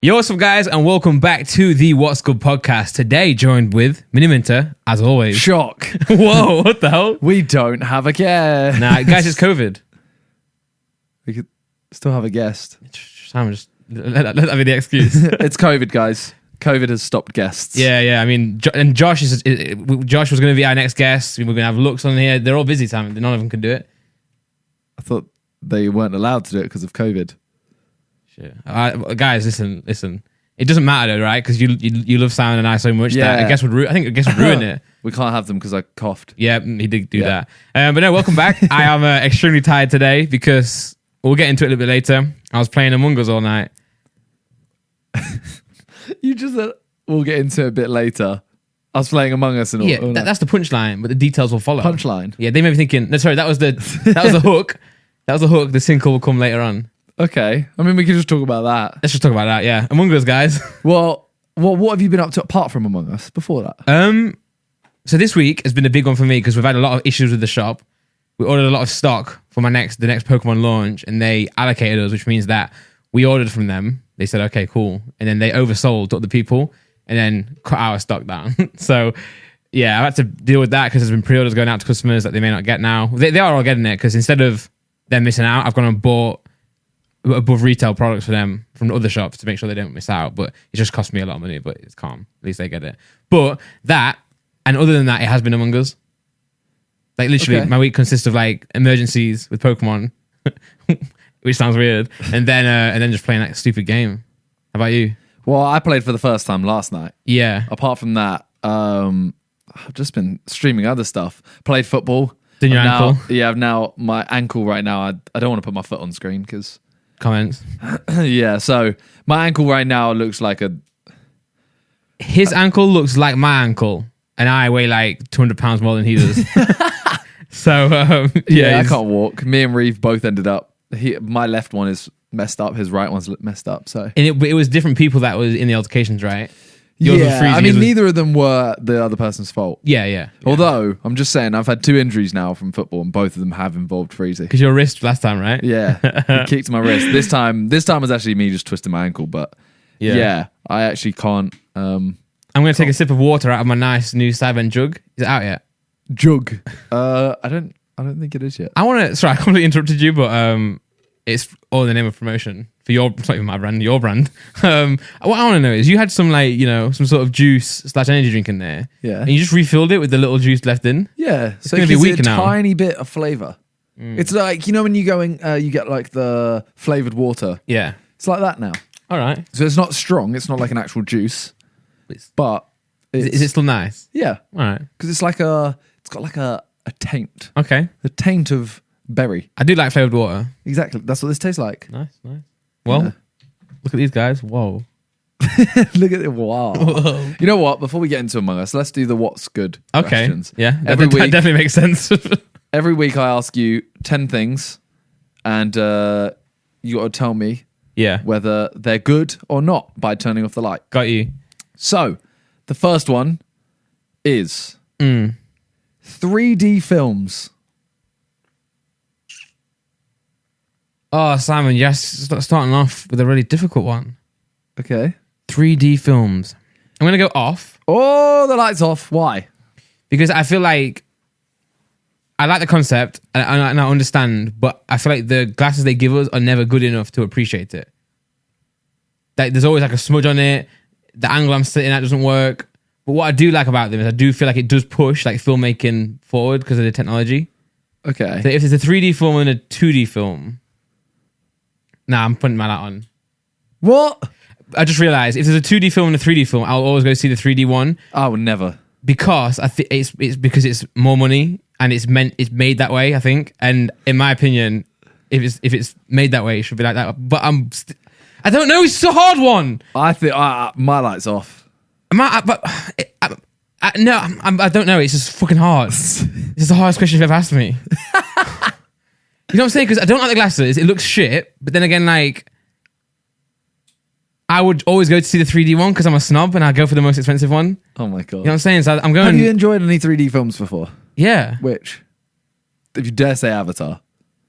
Yo, what's up, guys, and welcome back to the What's Good podcast. Today, joined with Miniminter, as always. Shock. Whoa, what the hell? We don't have a guest. Nah, guys, it's COVID. We could still have a guest. Sam, just let that be the excuse. It's COVID, guys. COVID has stopped guests. Yeah. I mean, and Josh was going to be our next guest. We were going to have looks on here. They're all busy, Sam. None of them can do it. I thought they weren't allowed to do it because of COVID. Shit. Guys, listen. It doesn't matter, though, right? Because you love Sam and I so much that I think a guest would ruin it. We can't have them because I coughed. Yeah, he did do that. But no, welcome back. I am extremely tired today because we'll get into it a little bit later. I was playing Among Us all night. You just said we'll get into it a bit later. I was playing Among Us and all. Yeah, that's the punchline, but the details will follow. Punchline. Yeah, they may be thinking. No, sorry, that was the hook. That was the hook. The single will come later on. Okay. I mean, we can just talk about that. Let's just talk about that. Yeah, Among Us, guys. Well, what have you been up to apart from Among Us before that? So this week has been a big one for me because we've had a lot of issues with the shop. We ordered a lot of stock for the next Pokemon launch, and they allocated us, which means that we ordered from them. They said, okay, cool. And then they oversold to other people and then cut our stock down. So, yeah, I've had to deal with that because there's been pre-orders going out to customers that they may not get now. They are all getting it because instead of them missing out, I've gone and bought above retail products for them from the other shops to make sure they don't miss out. But it just cost me a lot of money, but it's calm. At least they get it. But that, and other than that, it has been Among Us. Like, literally, my week consists of, like, emergencies with Pokemon, which sounds weird, and then just playing that stupid game. How about you? Well, I played for the first time last night. Yeah. Apart from that, I've just been streaming other stuff. Played football. Did your ankle? Yeah, now my ankle right now, I don't want to put my foot on screen because... Comments. Yeah, so my ankle right now looks like a... His ankle looks like my ankle, and I weigh like 200 pounds more than he does. So, yeah, I can't walk. Me and Reeve both ended up... my left one is messed up, his right one's messed up, so... And it was different people that was in the altercations, right? Yours was freezing, I mean, neither of them were the other person's fault. Yeah. Although, I'm just saying, I've had 2 injuries now from football, and both of them have involved freezing. Because your wrist last time, right? Yeah, he kicked my wrist. This time was actually me just twisting my ankle, but yeah I actually can't... I'm going to take a sip of water out of my nice new Cyben jug. Is it out yet? Jug. I don't think it is yet. Sorry, I completely interrupted you, but it's all in the name of promotion for it's not even my brand, your brand. What I want to know is you had some some sort of juice / energy drink in there. Yeah. And you just refilled it with the little juice left in. Yeah. It's going to be weak now. A tiny bit of flavor. It's like, when you you get like the flavored water. Yeah. It's like that now. All right. So it's not strong. It's not like an actual juice, but is it still nice? Yeah. All right. Because it's got like a taint. Okay. The taint of berry. I do like flavored water. Exactly. That's what this tastes like. Nice. Well, look at these guys. Whoa. Look at it. Wow. Whoa. You know what? Before we get into Among Us, let's do the what's good questions. Yeah. That definitely makes sense. Every week I ask you 10 things and you got to tell me whether they're good or not by turning off the light. Got you. So, the first one is 3D films. Oh, Simon, yes, starting off with a really difficult one. Okay. 3D films. I'm going to go off. Oh, the light's off. Why? Because I feel like I like the concept and I understand, but I feel like the glasses they give us are never good enough to appreciate it. Like, there's always like a smudge on it. The angle I'm sitting at doesn't work. But what I do like about them is I do feel like it does push like filmmaking forward because of the technology. Okay. So if it's a 3D film and a 2D film, I'm putting my light on. What? I just realized if there's a 2D film and a 3D film, I'll always go see the 3D one. I would never. Because I think it's because it's more money and it's made that way, I think. And in my opinion, if it's made that way, it should be like that. But I don't know. It's a hard one. I think my light's off. I don't know. It's just fucking hard. This is the hardest question you've ever asked me. You know what I'm saying? Because I don't like the glasses. It looks shit. But then again, like, I would always go to see the 3D one because I'm a snob and I go for the most expensive one. Oh my God. You know what I'm saying? So I'm going... Have you enjoyed any 3D films before? Yeah. Which? If you dare say Avatar.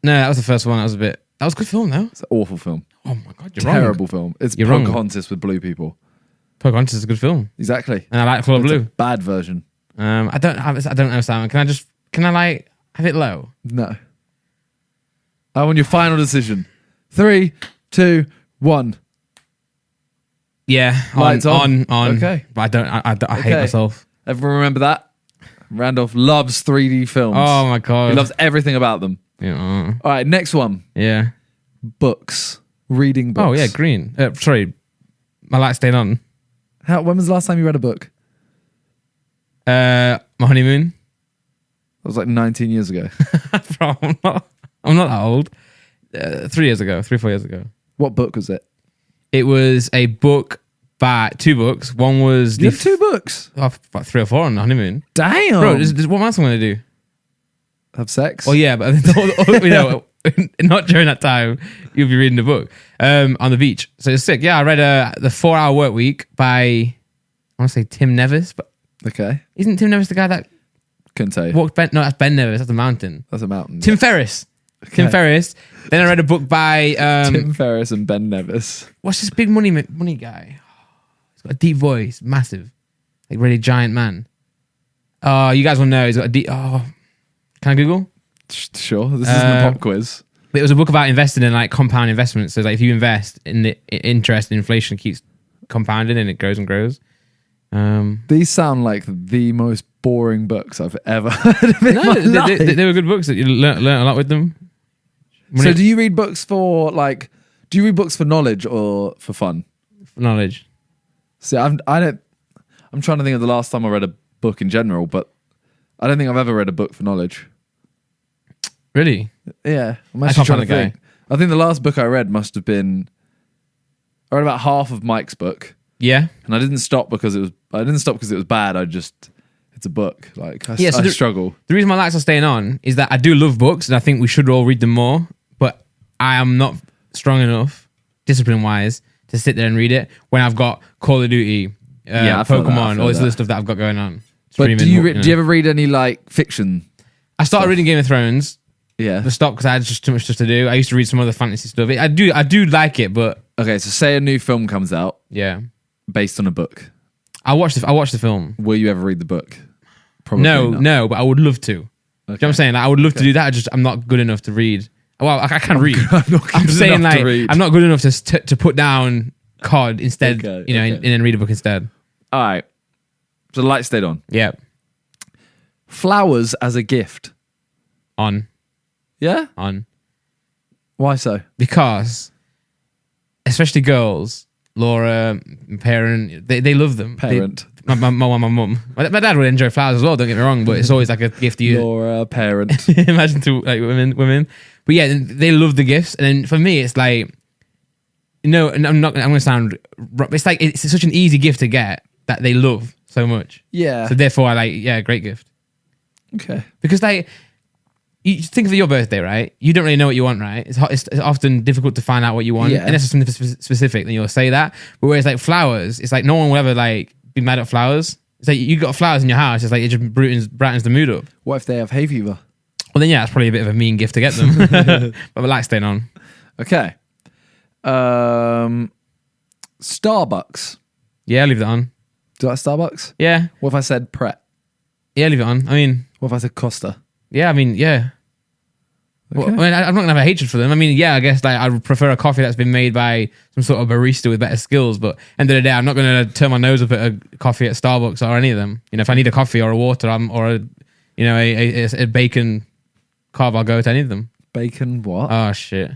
No, that was the first one. That was a bit... That was a good film, though. It's an awful film. Oh my god, you're Terrible wrong. film. It's You're wrong. Pocahontas with blue people. Pocahontas is a good film, Exactly. and I like Color It's Blue. a bad version. I don't know, Simon. Can I like have it low? No. I want your final decision. 3, 2, 1. Yeah, Lights on. Okay, but I hate myself. Everyone remember that? Randolph loves 3D films. Oh my god, He loves everything about them. Yeah. All right, next one. Yeah. Books. Reading books. Oh yeah, green. Sorry, my light stayed on. When was the last time you read a book? My honeymoon. That was like 19 years ago. Bro, I'm not that old. 3 years ago, 4 years ago. What book was it? It was a book by 2 books. One was You have 2 books? about 3 or 4 on the honeymoon. Damn. Bro, what else am I going to do? Have sex? Well, yeah, but not during that time. You'll be reading the book on the beach. So it's sick. Yeah, I read The 4-Hour Work Week by, I want to say Tim Nevis, but Okay. isn't Tim Nevis the guy that Couldn't tell you. walked Ben? No, that's Ben Nevis. That's a mountain. That's a mountain. Tim Ferriss. Okay. Tim Ferriss. Then I read a book by Tim Ferriss and Ben Nevis. what's this big money guy? He's got a deep voice, massive, like really giant man. Oh, you guys will know. He's got a deep. Oh, can I Google? Sure. This isn't a pop quiz. But it was a book about investing in like compound investments. So like if you invest in the interest, inflation keeps compounding and it grows and grows. These sound like the most boring books I've ever heard of in my life. They were good books that you learn a lot with them. So do you read books for like? Do you read books for knowledge or for fun? For knowledge. See, I don't. I'm trying to think of the last time I read a book in general, but I don't think I've ever read a book for knowledge. Really? Yeah, I'm I actually can't trying find to the think. I think the last book I read must have been. I read about half of Mike's book, Yeah. and I didn't stop because it was. I didn't stop because it was bad. It's a book. Like I struggle. The reason my lights are staying on is that I do love books and I think we should all read them more, but I am not strong enough, discipline-wise, to sit there and read it when I've got Call of Duty, Pokemon, all this other stuff that I've got going on. But do you ever read any like fiction? I started reading Game of Thrones. Yeah. I stopped because I had just too much stuff to do. I used to read some other fantasy stuff. I do like it, but Okay, so say a new film comes out yeah, based on a book. I watched the film. Will you ever read the book? Probably not. No, but I would love to. You know what I'm saying? Like, I would love to do that. I'm not good enough to read. Well, I can read. I'm saying like I'm not good enough to put down COD instead. Okay, and then read a book instead. All right. So the light stayed on. Yeah, Flowers as a gift. on. Why so? Because especially girls, Laura, parent, they love them. Parent. My mum. My dad would enjoy flowers as well. Don't get me wrong, but it's always like a gift you Laura, parent. imagine to like women. But yeah, they love the gifts, and then for me, it's like, no, I'm going to sound. It's like it's such an easy gift to get that they love so much. Yeah. So therefore, I like great gift. Okay. Because like, you think of your birthday, right? You don't really know what you want, right? It's often difficult to find out what you want, Yeah. unless it's something specific. Then you'll say that. But whereas like flowers, it's like no one will ever like be mad at flowers. It's like you got flowers in your house. It's like it just brightens the mood up. What if they have hay fever? Well, then yeah, that's probably a bit of a mean gift to get them. But the light's staying on. Okay. Starbucks. Yeah, leave that on. Do you like Starbucks? Yeah, What if I said Pret? yeah, leave it on. I mean, What if I said Costa? yeah, yeah. Okay. Well, I mean, I'm not gonna have a hatred for them. I mean, yeah, I guess like I would prefer a coffee that's been made by some sort of barista with better skills. But end of the day, I'm not gonna turn my nose up at a coffee at Starbucks or any of them. You know, if I need a coffee or a water, a bacon carb, I'll go to any of them. Bacon what? Oh shit.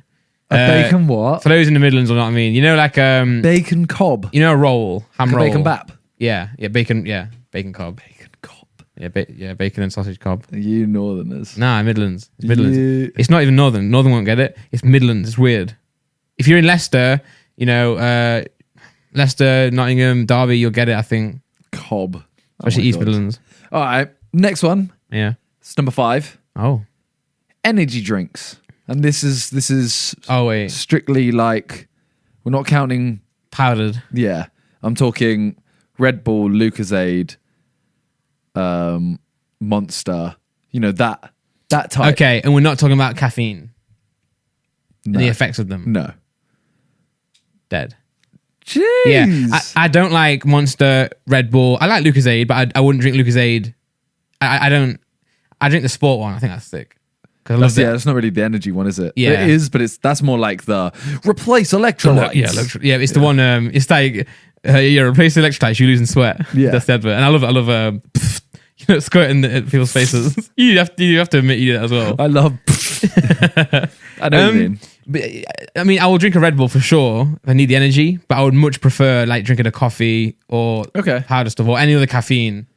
Bacon what? For those in the Midlands, will know what I mean. You know, like Bacon cob. you know, a roll, ham roll, Bacon bap. Yeah, bacon cob. Bacon cob. Yeah, bacon and sausage cob. You Northerners. Nah, Midlands. It's Midlands. You- It's not even Northern. Northern won't get it. It's Midlands. It's weird. If you're in Leicester, Leicester, Nottingham, Derby, you'll get it, I think. Cob. Especially East Midlands. All right. Next one. Yeah. It's number 5. Oh. Energy drinks. And this is Oh, wait. strictly like, we're not counting. Powdered. Yeah. I'm talking Red Bull, Lucozade, Monster. You know, that type. Okay, and we're not talking about caffeine. And the effects of them? No. Dead. Jeez. Yeah. I don't like Monster, Red Bull. I like Lucozade, but I wouldn't drink Lucozade. I don't. I drink the sport one. I think that's sick. That's not really the energy one, is it? Yeah. It is, but that's more like the replace electrolytes. Yeah, it's the one. It's like replace electrolytes, you lose in sweat. Yeah, that's the advert. And I love squirting at people's faces. you have to admit you do that as well. I love. I know what you mean. But, I mean, I will drink a Red Bull for sure if I need the energy, but I would much prefer like drinking a coffee or powder stuff or any other caffeine.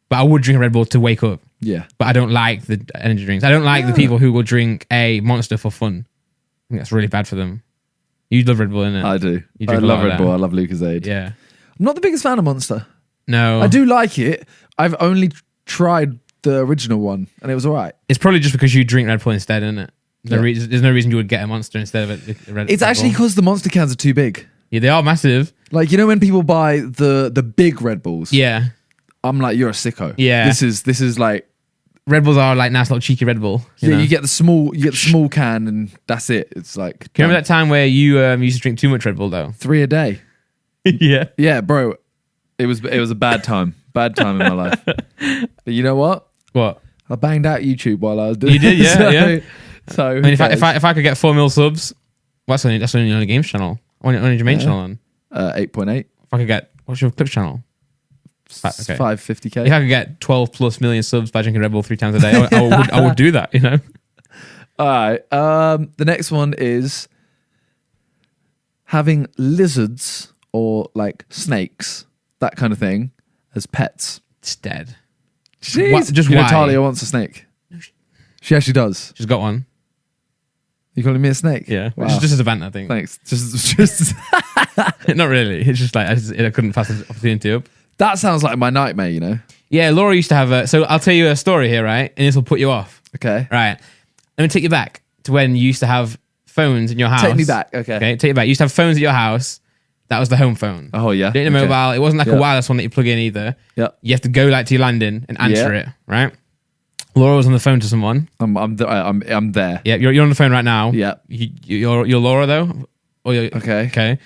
But I would drink a Red Bull to wake up. Yeah. But I don't like the energy drinks. I don't like the people who will drink a Monster for fun. I think that's really bad for them. You love Red Bull, innit? I do. I love Red Bull. I love Lucozade. Yeah. I'm not the biggest fan of Monster. No. I do like it. I've only tried the original one and it was all right. It's probably just because you drink Red Bull instead, isn't it? There's no reason you would get a Monster instead of a Red Bull. It's actually because the Monster cans are too big. Yeah, they are massive. Like, you know when people buy the big Red Bulls? Yeah. I'm like, you're a sicko. Yeah. This is like... Red Bulls are like nice little cheeky Red Bull. You get the small can and that's it. It's like... Can you remember that time where you used to drink too much Red Bull though? 3 a day. Yeah. Yeah, bro. It was a bad time. Bad time in my life. But you know what? What? I banged out YouTube while I was doing it. You did, yeah. So I mean, if I could get 4 mil subs, that's only on a games channel. On your main channel on. 8.8. If I could get, what's your clips channel? Okay. 550k. If I could get 12 plus million subs by drinking Red Bull 3 times a day, I would do that, you know? All right. The next one is having lizards or like snakes, that kind of thing, as pets. It's dead. Jeez. Just you why? know Talia wants a snake. She actually does. She's got one. You calling me a snake? Yeah. Wow. Just as a vent, I think. Thanks. Just Not really. It's just like I couldn't pass the opportunity up. That sounds like my nightmare, you know? Yeah, Laura used to have so I'll tell you a story here, right? And this will put you off. Okay. Right. Let me take you back to when you used to have phones in your house. Take me back. Okay. Take you back. You used to have phones at your house. That was the home phone. Oh, yeah. Didn't have mobile. It wasn't like a wireless one that you plug in either. Yeah. You have to go like to your landing and answer it, right? Laura was on the phone to someone. I'm there. Yeah, you're on the phone right now. Yeah. You're Laura though? Or Okay.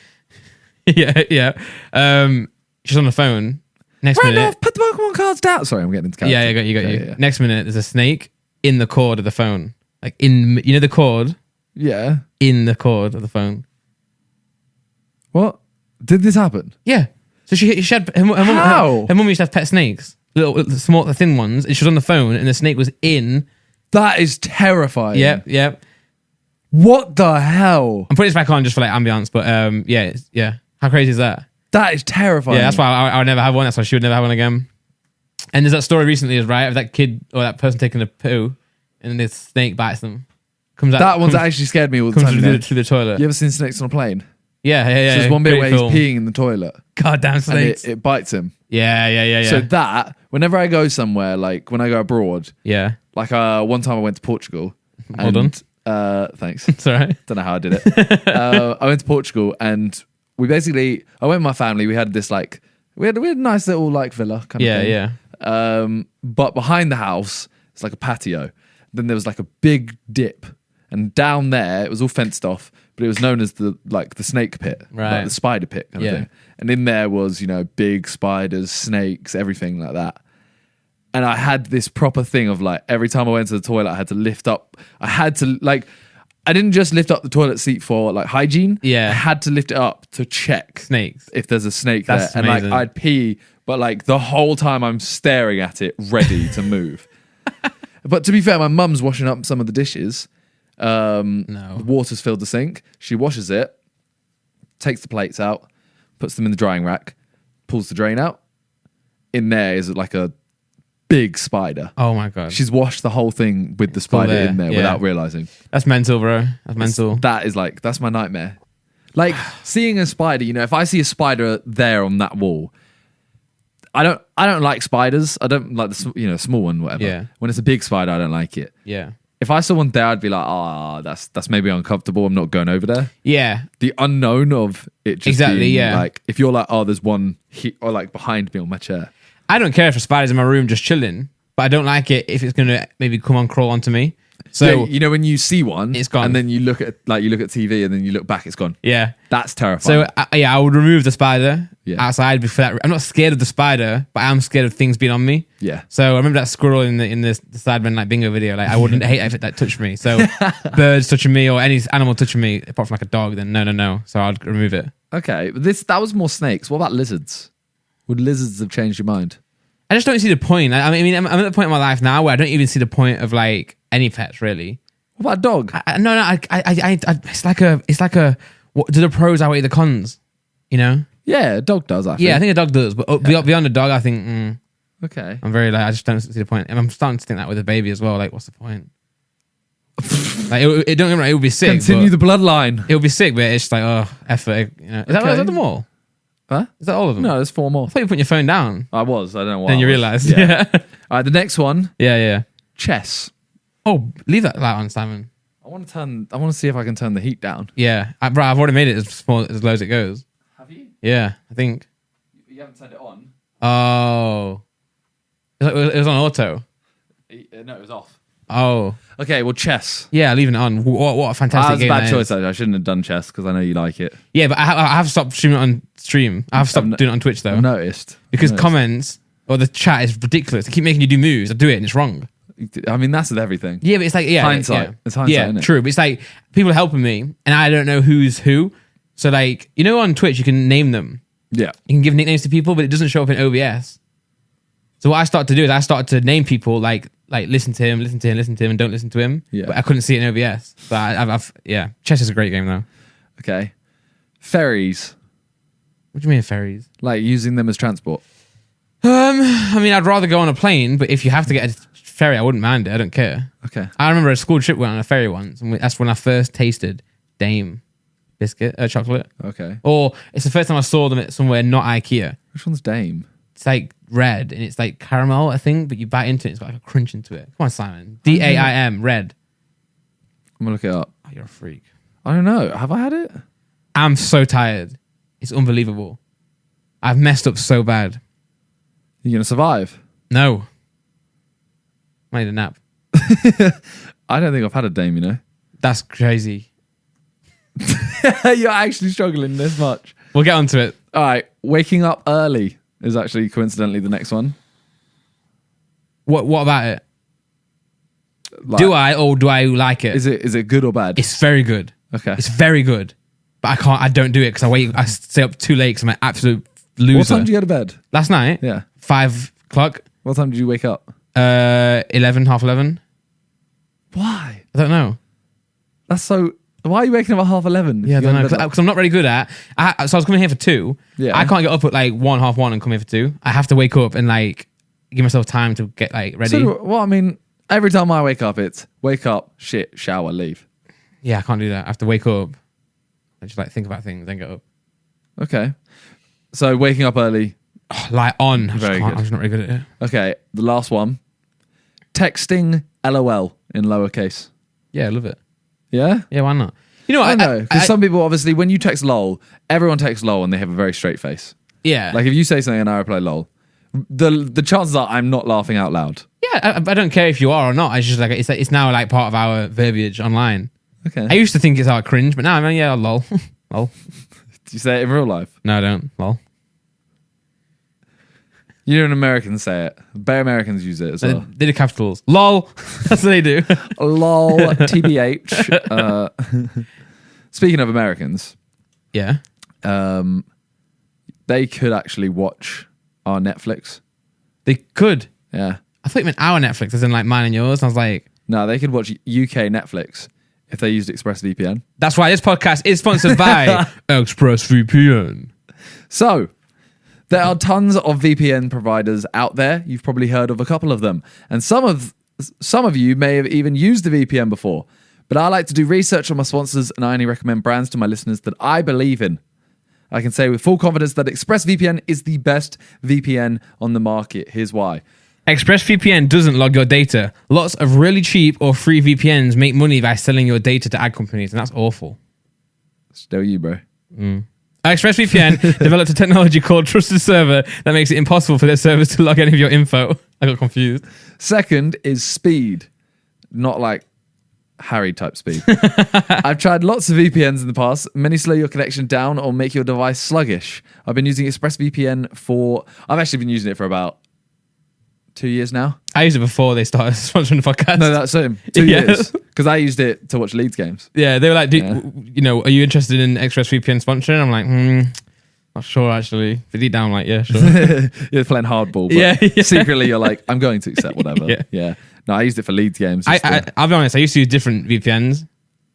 Yeah. She's on the phone. Next minute, Randolph, put the Pokemon cards down. Sorry, I'm getting into character. Yeah, you got you. Yeah. Next minute, there's a snake in the cord of the phone. Like the cord? Yeah. In the cord of the phone. What? Did this happen? Yeah. So she had her mum used to have pet snakes, little small thin ones, and she was on the phone, and the snake was in. That is terrifying. Yep. What the hell? I'm putting this back on just for like ambience, but yeah. How crazy is that? That is terrifying. Yeah, that's why I would never have one. That's why she would never have one again. And there's that story recently, of that kid or that person taking a poo, and then this snake bites them. That one's actually scared me all the time. Comes through the toilet. You ever seen snakes on a plane? Yeah. So there's one bit where he's peeing in the toilet. Goddamn snakes. And it bites him. Yeah. So that, whenever I go somewhere, like when I go abroad, like one time I went to Portugal. Well done. Thanks. It's all right. Don't know how I did it. I went to Portugal and I went with my family. We had this we had a nice little villa kind of thing. Yeah. But behind the house, it's like a patio. Then there was like a big dip. And down there, it was all fenced off, but it was known as the snake pit, right? Like the spider pit kind of thing. And in there was, big spiders, snakes, everything like that. And I had this proper thing of every time I went to the toilet, I had to lift up. I didn't just lift up the toilet seat for hygiene. Yeah, I had to lift it up to check snakes if there's a snake That's there. amazing. And I'd pee, but the whole time I'm staring at it, ready to move. But to be fair, my mum's washing up some of the dishes. The water's filled the sink. She washes it, takes the plates out, puts them in the drying rack, pulls the drain out. In there is a big spider. Oh my god! She's washed the whole thing with the spider in there without realizing. That's mental, bro. That's mental. That's my nightmare. Seeing a spider. If I see a spider there on that wall, I don't like spiders. I don't like the small one, whatever. Yeah. When it's a big spider, I don't like it. Yeah. If I saw one there, I'd be like, that's maybe uncomfortable. I'm not going over there. Yeah. The unknown of it just being, if you're there's one behind me on my chair. I don't care if a spider's in my room just chilling, but I don't like it if it's going to maybe crawl onto me. So you know when you see one, it's gone. and then you look at TV, and then you look back, it's gone. yeah. That's terrifying. So I would remove the spider Yeah. outside before that. I'm not scared of the spider, but I'm scared of things being on me. Yeah. So I remember that squirrel in the Sidemen like bingo video. Like I wouldn't hate if it that touched me. So birds touching me or any animal touching me, apart from like a dog, then no. So I'd remove it. Okay, but that was more snakes. What about lizards? Would lizards have changed your mind? I just don't see the point. I'm at the point in my life now where I don't even see the point of like any pets really. What about a dog? It's like a. What, do the pros outweigh the cons? You know? Yeah, a dog does. I think. Yeah, I think a dog does, but beyond a dog, I think Okay. I'm very like I just don't see the point, and I'm starting to think that with a baby as well. Like, what's the point? Like, it don't get me wrong, it would be sick. Continue the bloodline. It would be sick, but it's just like effort. You know? Is that them all? Huh? Is that all of them? No, there's 4 more. I thought you were putting your phone down. I was. I don't know why. Then you realised. Yeah. All right, the next one. Yeah. Chess. Oh, leave that light on, Simon. I want to see if I can turn the heat down. Yeah, I've already made it as small as low as it goes. Have you? Yeah, I think. You haven't turned it on. Oh, it was on auto. No, it was off. Oh, Okay, well, chess. yeah, leaving it on. What a fantastic That was a game bad that choice. is. Actually. I shouldn't have done chess because I know you like it. Yeah, but I have stopped streaming it on stream. I have stopped doing it on Twitch though. I've noticed. Because I've noticed. comments or the chat is ridiculous. They keep making you do moves. I do it and it's wrong. I mean, that's with everything. Yeah, but it's like Hindsight. Yeah. It's hindsight, Yeah, isn't it? true. But it's like people are helping me and I don't know who's who. So like on Twitch you can name them. Yeah. You can give nicknames to people, but it doesn't show up in OBS. So what I started to do is I started to name people like listen to him, and don't listen to him. Yeah. But I couldn't see it in OBS. So I've chess is a great game though. Okay. Ferries. What do you mean ferries? Like using them as transport. I mean, I'd rather go on a plane, but if you have to get a ferry, I wouldn't mind it. I don't care. Okay. I remember a school trip we went on a ferry once, and that's when I first tasted Dame chocolate. Okay. Or it's the first time I saw them at somewhere not IKEA. Which one's Dame? It's like red and it's like caramel, I think, but you bite into it, it's got like a crunch into it. Come on, Simon. DAIM, red. I'm gonna look it up. Oh, you're a freak. I don't know. Have I had it? I'm so tired. It's unbelievable. I've messed up so bad. You gonna survive? No. I need a nap. I don't think I've had a Dame. You know. That's crazy. You're actually struggling this much. We'll get onto it. All right. Waking up early is actually coincidentally the next one. What about it? Like, Do I like it? Is it good or bad? It's very good. Okay. It's very good. But I don't do it because I stay up too late because I'm an absolute loser. What time did you go to bed? Last night? Yeah. 5 o'clock. What time did you wake up? 11, half 11. Why? I don't know. That's so. Why are you waking up at 11:30? Yeah, I don't know. Because I'm not really good at. So I was coming here for 2. Yeah. I can't get up at like 1, half 1 and come here for 2. I have to wake up and like give myself time to get like ready. So, well, I mean, every time I wake up, it's wake up, shit, shower, leave. Yeah, I can't do that. I have to wake up and just like think about things, then get up. Okay. So waking up early. Light on. Very good. I'm just not really good at it. Okay. The last one. Texting LOL in lowercase. Yeah, I love it. Yeah? Yeah, why not? You know, I know. Because some people, obviously, when you text lol, everyone texts lol and they have a very straight face. yeah, Like if you say something and I reply lol, the chances are I'm not laughing out loud. yeah. I don't care if you are or not. It's just like it's now like part of our verbiage online. Okay. I used to think it's our cringe, but now I'm like, yeah, lol, lol. Do you say it in real life? No, I don't. Lol. You know, Americans say it. Bare Americans use it as well. They do capitals. Lol. That's what they do. Lol, TBH. Speaking of Americans, Yeah. they could actually watch our Netflix. They could. Yeah. I thought you meant our Netflix, as in like mine and yours. And I was like, No, they could watch UK Netflix if they used ExpressVPN. that's why this podcast is sponsored by ExpressVPN. So, there are tons of VPN providers out there. You've probably heard of a couple of them. And some of you may have even used the VPN before. But I like to do research on my sponsors and I only recommend brands to my listeners that I believe in. I can say with full confidence that ExpressVPN is the best VPN on the market. Here's why. ExpressVPN doesn't log your data. Lots of really cheap or free VPNs make money by selling your data to ad companies, and that's awful. Still you, bro. ExpressVPN developed a technology called Trusted Server that makes it impossible for their servers to log any of your info. I got confused. Second is speed. Not like Harry type speed. I've tried lots of VPNs in the past. Many slow your connection down or make your device sluggish. I've been using ExpressVPN I've actually been using it for about 2 years now. I used it before they started sponsoring the podcast. No, that's same. 2 years. Because I used it to watch Leeds games. Yeah, they were like, are you interested in ExpressVPN sponsoring? I'm like, not sure actually. But deep down, I'm like, yeah, sure. You're playing hardball, but yeah. secretly you're like, I'm going to accept whatever. Yeah. No, I used it for Leeds games. I'll be honest, I used to use different VPNs,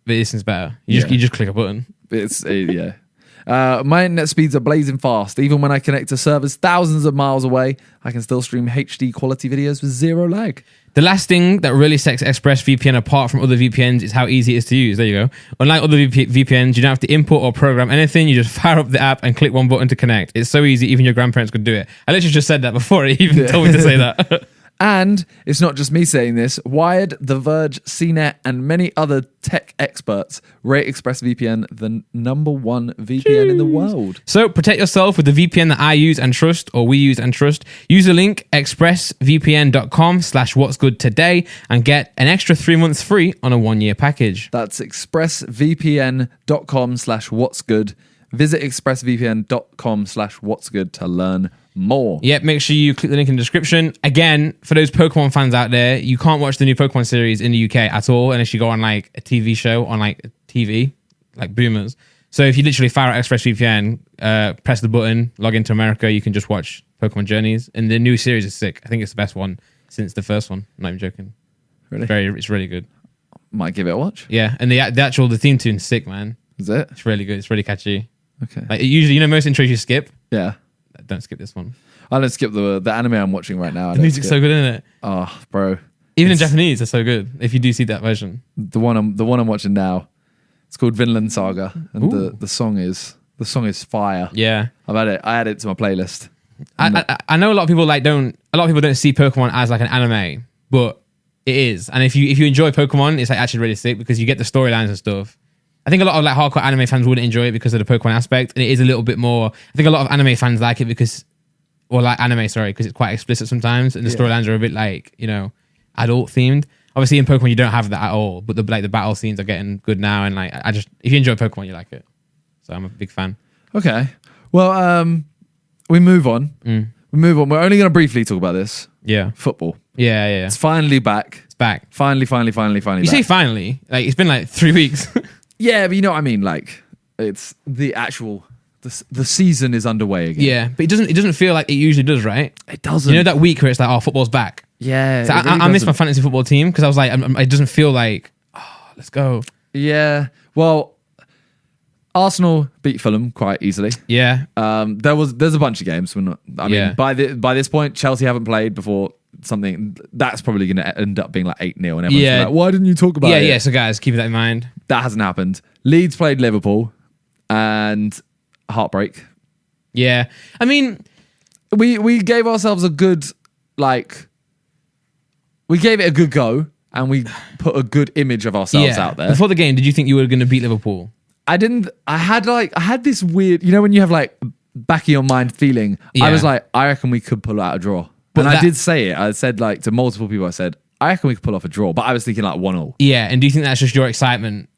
but this one's better. You just click a button. It's my internet speeds are blazing fast. Even when I connect to servers thousands of miles away, I can still stream HD quality videos with zero lag. The last thing that really sets ExpressVPN apart from other VPNs is how easy it is to use. There you go. Unlike other VPNs, you don't have to import or program anything. You just fire up the app and click one button to connect. It's so easy, even your grandparents could do it. I literally just said that before it even told me to say that. And it's not just me saying this. Wired, The Verge, CNET, and many other tech experts rate ExpressVPN the #1 VPN in the world. So protect yourself with the VPN that I use and trust, or we use and trust. Use the link expressvpn.com/what'sgood today and get an extra 3 months free on a 1-year package. That's expressvpn.com/what'sgood. Visit expressvpn.com/what'sgood to learn more. Yep, make sure you click the link in the description. Again, for those Pokemon fans out there, you can't watch the new Pokemon series in the UK at all unless you go on like a TV show on like TV, like Boomers. So if you literally fire out ExpressVPN, press the button, log into America, you can just watch Pokemon Journeys. And the new series is sick. I think it's the best one since the first one. I'm not even joking. Really? It's really good. Might give it a watch. Yeah, and the theme tune's sick, man. Is it? It's really good. It's really catchy. Okay. Like usually, most intros you skip. Yeah. Don't skip this one. I don't skip the anime I'm watching right now. The music's so good, isn't it? Oh, bro. Even in Japanese, they're so good. If you do see that version. The one I'm watching now, it's called Vinland Saga, and the song is fire. Yeah. I add it to my playlist. I know a lot of people don't see Pokemon as like an anime, but it is. And if you enjoy Pokemon, it's like actually really sick because you get the storylines and stuff. I think a lot of like hardcore anime fans wouldn't enjoy it because of the Pokemon aspect, and it is a little bit more. I think a lot of anime fans like it because it's quite explicit sometimes, and the storylines are a bit like adult themed. Obviously, in Pokemon you don't have that at all, but the battle scenes are getting good now, and like if you enjoy Pokemon, you like it. So I'm a big fan. Okay, well, we move on. We move on. We're only going to briefly talk about this. Yeah, football. Yeah. It's finally back. It's back. Finally. You back. say finally? Like it's been like 3 weeks. Yeah, but you know what I mean. Like it's the actual the season is underway again. Yeah, but it doesn't feel like it usually does, right? It doesn't. You know that week where it's like, football's back. Yeah. So I miss my fantasy football team because I was like, it doesn't feel like, let's go. Yeah. Well, Arsenal beat Fulham quite easily. Yeah. There's a bunch of games. By this point, Chelsea haven't played before. Something that's probably going to end up being like 8-0, and everyone's like, why didn't you talk about it? Yeah. So guys, keep that in mind. That hasn't happened. Leeds played Liverpool, and heartbreak. Yeah, I mean, we gave ourselves a good we gave it a good go, and we put a good image of ourselves out there. Before the game, did you think you were going to beat Liverpool? I didn't. I had this weird, when you have like back of your mind feeling. Yeah. I was like, I reckon we could pull out a draw. But I did say it. I said like to multiple people, I said, I reckon we could pull off a draw. But I was thinking like 1-1. Yeah, and do you think that's just your excitement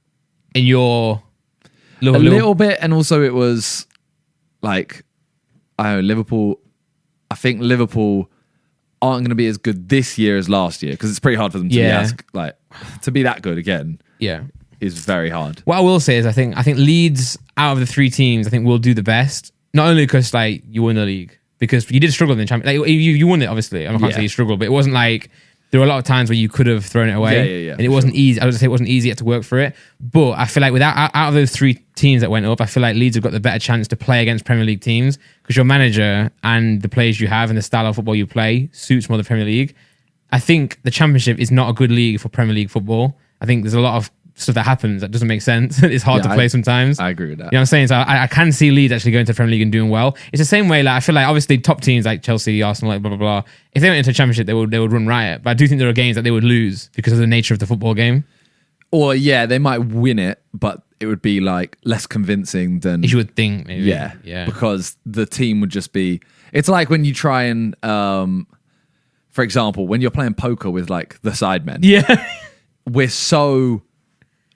in your little bit? And also it was like, I don't know, Liverpool. I think Liverpool aren't going to be as good this year as last year because it's pretty hard for them to be that good again. Yeah, is very hard. What I will say is I think Leeds out of the 3 teams I think will do the best. Not only because like you won the league. Because you did struggle in the Champions League. Like, you won it, obviously. I can't say you struggled, but it wasn't like there were a lot of times where you could have thrown it away. Yeah. And it wasn't easy. I would say it wasn't easy to work for it. But I feel like out of those 3 teams that went up, I feel like Leeds have got the better chance to play against Premier League teams because your manager and the players you have and the style of football you play suits more the Premier League. I think the Championship is not a good league for Premier League football. I think there's a lot of stuff that happens that doesn't make sense. It's hard to play sometimes. I agree with that. You know what I'm saying? So I can see Leeds actually going to the Premier League and doing well. It's the same way, like I feel like obviously top teams like Chelsea, Arsenal, like blah, blah, blah. If they went into a Championship, they would run riot. But I do think there are games that they would lose because of the nature of the football game. Or they might win it, but it would be like less convincing than... You would think, maybe. Yeah. Because the team would just be... It's like when you try and... for example, when you're playing poker with like the sidemen. Yeah. We're so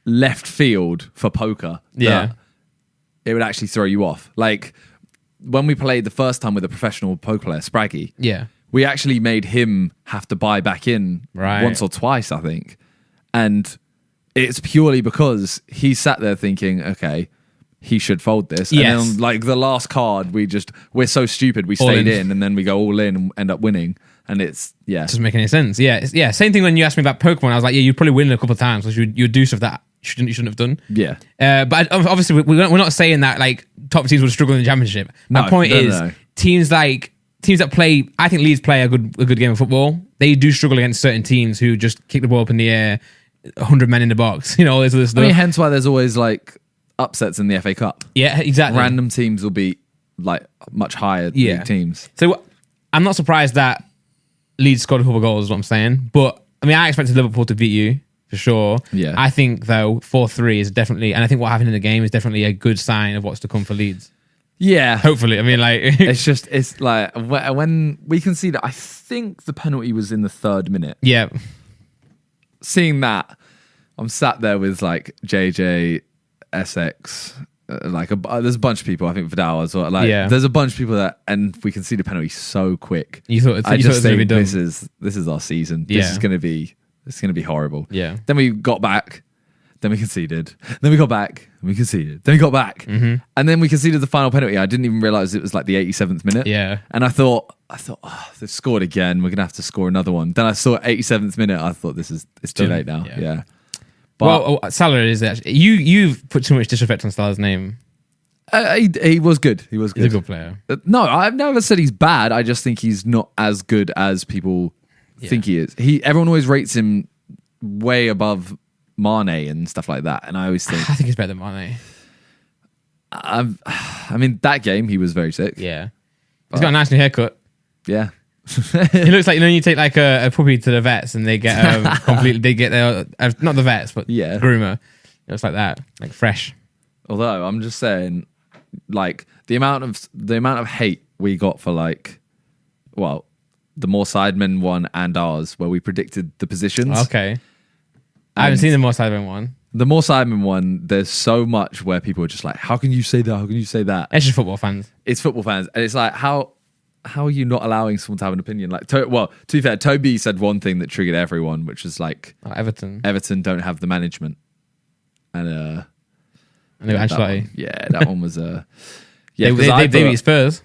left field for poker. Yeah. It would actually throw you off. Like when we played the first time with a professional poker player, Spraggy. Yeah. We actually made him have to buy back in once or twice, I think. And it's purely because he sat there thinking, okay, he should fold this. And then like the last card, we're so stupid. We stayed in and then we go all in and end up winning. And it's, doesn't make any sense. Yeah. Same thing when you asked me about Pokemon. I was like, yeah, you'd probably win a couple of times because you'd do stuff that you shouldn't have done. Yeah. But obviously we're not saying that like top teams would struggle in the championship. My point is teams that play, I think Leeds play a good game of football. They do struggle against certain teams who just kick the ball up in the air, 100 men in the box, all this other stuff. I mean, hence why there's always like upsets in the FA Cup. Yeah, exactly. Random teams will beat like much higher league teams. So I'm not surprised that Leeds scored a couple of goals, is what I'm saying. But I mean, I expected Liverpool to beat you for sure. Yeah. I think though 4-3 is definitely, and I think what happened in the game is definitely a good sign of what's to come for Leeds. Yeah. Hopefully. I mean, like it's like when we can see that. I think the penalty was in the 3rd minute. Yeah. Seeing that, I'm sat there with like JJ, SX, there's a bunch of people. I think Vidal as well. There's a bunch of people that, and we can see the penalty so quick. You thought I just think this is our season. This is gonna be horrible. Yeah. Then we got back. Then we conceded. Then we got back. We conceded. Then we got back. Mm-hmm. And then we conceded the final penalty. I didn't even realize it was like the 87th minute. Yeah. And I thought, they've scored again. We're gonna have to score another one. Then I saw 87th minute. I thought it's too late now. Yeah. But Salah is actually you've put too much disrespect on Salah's name. He was good. He was good. He's a good player. No, I've never said he's bad. I just think he's not as good as people think he is. Everyone always rates him way above Mane and stuff like that, and I always think I think he's better than Mane. I mean, that game he was very sick. Yeah, he's got a nice new haircut. Yeah, he looks like you take like a puppy to the vets and they get completely. They get their not the vets, but groomer. It looks like that, like fresh. Although I'm just saying, like the amount of hate we got for the More Sidemen one and ours, where we predicted the positions. Okay. I haven't seen the More Sidemen one. The More Sidemen one, there's so much where people are just like, how can you say that? How can you say that? It's just football fans. It's football fans. And it's like, how are you not allowing someone to have an opinion? Like, to be fair, Toby said one thing that triggered everyone, which was like, Everton don't have the management. And Ancelotti. That one was they beat Spurs.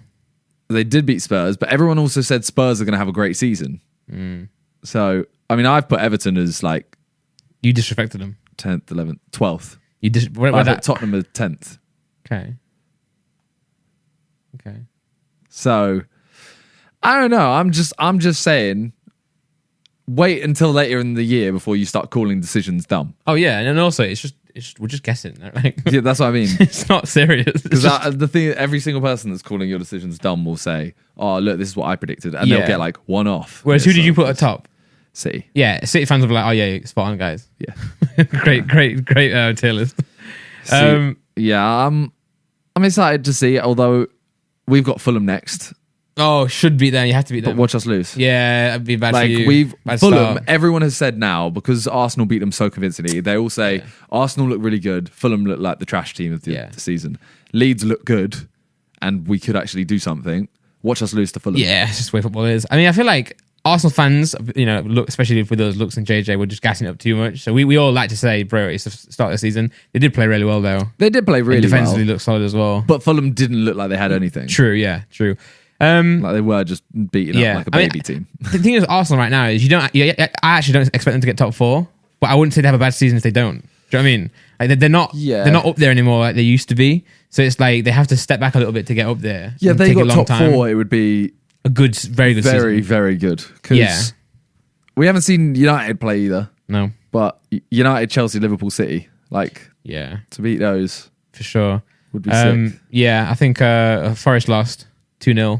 They did beat Spurs, but everyone also said Spurs are going to have a great season. So, I mean, I've put Everton as like, you disrespected them. 10th, 11th, 12th. I put Tottenham as 10th. Okay. So, I don't know. I'm just saying, wait until later in the year before you start calling decisions dumb. Oh yeah, and then also we're just guessing. Like, yeah, that's what I mean. It's not serious. Because the thing, every single person that's calling your decisions dumb will say, "Oh, look, this is what I predicted," and they'll get like one off. Whereas, who did you put at top? City. Yeah, City fans will be like, "Oh yeah, spot on, guys." Yeah, great tier list. Yeah, I'm excited to see. Although we've got Fulham next. Oh, should beat them. You have to beat them. But watch us lose. Yeah, it'd be bad for you. Fulham, everyone has said now, because Arsenal beat them so convincingly, they all say Arsenal look really good, Fulham look like the trash team of the season. Leeds look good, and we could actually do something. Watch us lose to Fulham. Yeah, it's just the way football is. I mean, I feel like Arsenal fans, look, especially with those looks and JJ, were just gassing it up too much. So we all like to say, bro, it's the start of the season. They did play really well, though. They did play really well. Defensively looked solid as well. But Fulham didn't look like they had anything. True, yeah, true. Like they were just beating up like a baby team. The thing is, Arsenal right now is I actually don't expect them to get top 4, but I wouldn't say they have a bad season if they don't. Do you know what I mean? Like they're not up there anymore like they used to be. So it's like they have to step back a little bit to get up there. Yeah, if they got top 4, it would be a good, very good season. Very, very good. Because we haven't seen United play either. No. But United, Chelsea, Liverpool, City, to beat those. For sure. Would be sick. Yeah, I think Forest lost 2-0.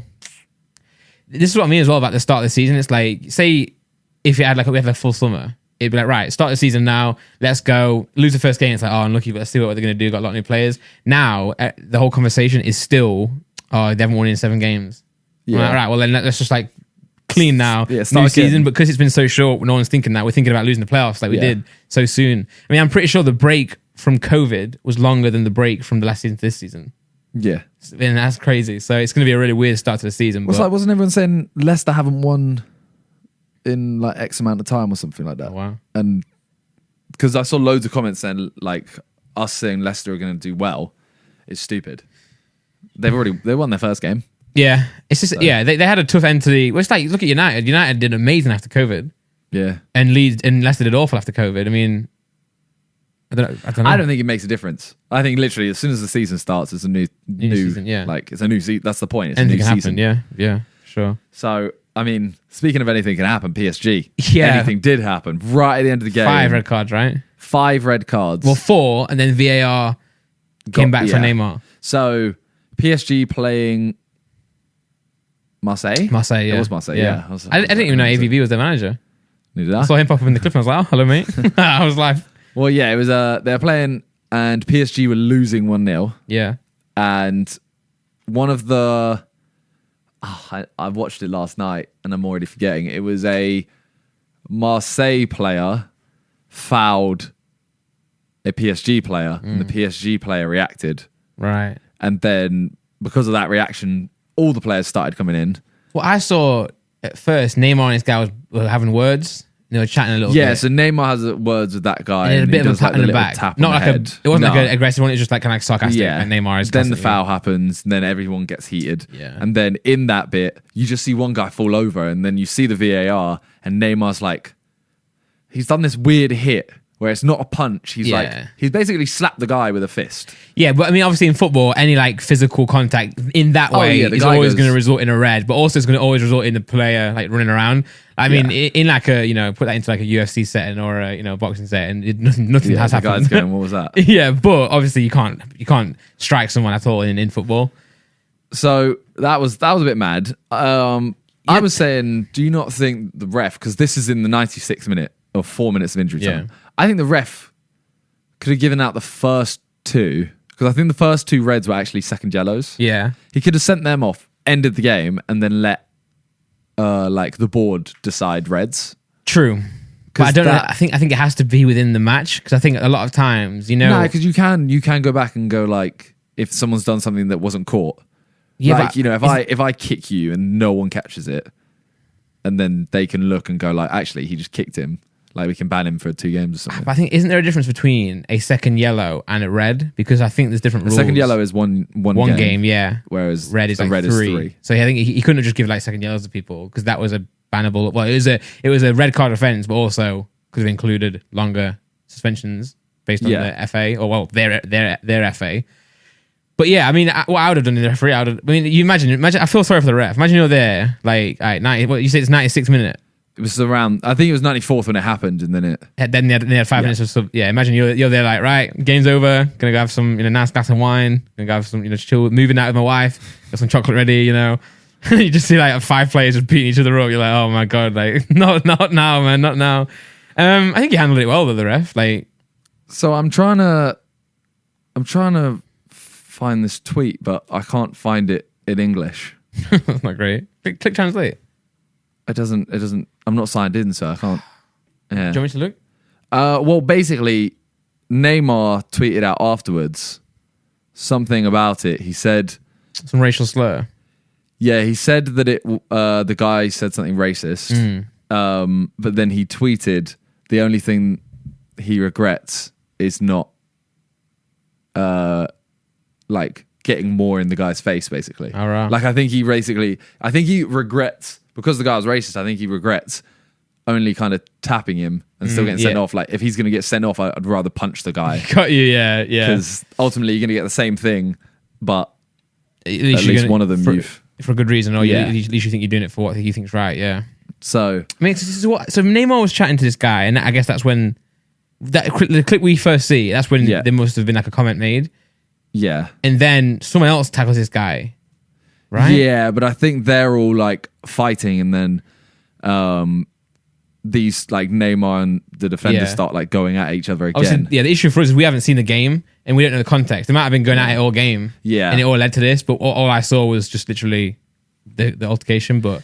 This is what I mean as well about the start of the season. It's like, say if we had a full summer, it'd be like, right, start the season now, let's go. Lose the first game, it's like, oh, unlucky, but let's see what they're going to do. Got a lot of new players. Now, the whole conversation is still, oh, they haven't won in 7 games. Yeah. Like, right, well then let's just clean now, Yeah, new start season. again. But because it's been so short, no one's thinking that. We're thinking about losing the playoffs like we did so soon. I mean, I'm pretty sure the break from COVID was longer than the break from the last season to this season. Yeah. And that's crazy. So it's going to be a really weird start to the season. It's like, wasn't everyone saying Leicester haven't won in like X amount of time or something like that? Oh, wow. And because I saw loads of comments saying like us saying Leicester are going to do well is stupid. They won their first game. Yeah, it's just they had a tough end to the. Well, it's like look at United. United did amazing after COVID. Yeah, and Leeds and Leicester did awful after COVID. I mean, I don't know. I don't think it makes a difference. I think literally as soon as the season starts, it's a new season. Yeah, like it's a new season. That's the point. It's anything a new can season. happen. Yeah, sure. So I mean, speaking of anything can happen, PSG. Yeah, anything did happen right at the end of the game. 5 red cards, right? 5 red cards. Well, 4, and then VAR came back for Neymar. So PSG playing Marseille. Marseille, yeah. It was Marseille, yeah. I didn't even know AVB was their manager. Neither I saw him pop up in the clip and I was like, oh, hello, mate. I was like... Well, yeah, it was, they were playing and PSG were losing 1-0. Yeah. And one of the... I watched it last night and I'm already forgetting. It was a Marseille player fouled a PSG player and the PSG player reacted. Right. And then because of that reaction, all the players started coming in. Well, I saw at first Neymar and this guy were having words. They were chatting a little bit. Yeah, so Neymar has words with that guy. And a bit of a pat on the back. Not like it wasn't like an aggressive one, it was just like kind of sarcastic. Yeah. Like Neymar is then the foul happens, and then everyone gets heated. Yeah. And then in that bit, you just see one guy fall over, and then you see the VAR, and Neymar's like, he's done this weird hit where it's not a punch. He's he's basically slapped the guy with a fist. Yeah, but I mean, obviously in football, any like physical contact in that way is always going to result in a red, but also it's going to always result in the player like running around. I mean, in like a, put that into like a UFC setting or a, boxing setting, nothing has happened. Guy's going, what was that? Yeah, but obviously you can't strike someone at all in football. So that was a bit mad. I was saying, do you not think the ref, because this is in the 96th minute or 4 minutes of injury time, I think the ref could have given out the first 2, because I think the first 2 reds were actually second yellows. Yeah. He could have sent them off, ended the game, and then let like the board decide reds. True. But I don't know. I think it has to be within the match, because I think a lot of times, No, because you can go back and go like, if someone's done something that wasn't caught. Yeah, like, if I kick you and no one catches it, and then they can look and go like, actually, he just kicked him. Like, we can ban him for 2 games or something. But I think, isn't there a difference between a second yellow and a red? Because I think there's different rules. Second yellow is one game, yeah. Whereas red is like red 3. Is 3. So I think he couldn't have just given like second yellows to people, because that was a bannable. Well, it was a red card offence, but also could have included longer suspensions based on the FA, or their FA. But yeah, I mean, what I would have done in the referee, you imagine. I feel sorry for the ref. Imagine you're there, like, all right, 90. What you say? It's 96 minute. It was around. I think it was 94th when it happened, and then it. Then they had 5 minutes of sub. Yeah, imagine you're there, like, right, game's over. Gonna go have some nice glass of wine. Gonna go have some chill. Moving out with my wife. Got some chocolate ready. You just see like 5 players just beating each other up. You're like, oh my god, like not now, man, not now. I think he handled it well, though, the ref. Like, so I'm trying to find this tweet, but I can't find it in English. That's not great. Click translate. It doesn't. I'm not signed in, so I can't. Yeah. Do you want me to look? Well, basically, Neymar tweeted out afterwards something about it. He said some racial slur. Yeah, he said that the guy said something racist. But then he tweeted the only thing he regrets is not like getting more in the guy's face, basically. All right. Like, I think he regrets, because the guy was racist, I think he regrets only kind of tapping him and still getting sent off. Like, if he's going to get sent off, I'd rather punch the guy. Got you, yeah. Because ultimately you're going to get the same thing, but at least one of them for a good reason, or at least you think you're doing it for what you think's right, yeah. So, I mean, so Neymar was chatting to this guy, and I guess that's when the clip we first see, that's when there must have been like a comment made. Yeah. And then someone else tackles this guy, right? Yeah, but I think they're all like fighting, and then these like Neymar and the defenders start like going at each other again. Obviously, the issue for us is we haven't seen the game and we don't know the context. They might have been going at it all game, and it all led to this. But all I saw was just literally the altercation. But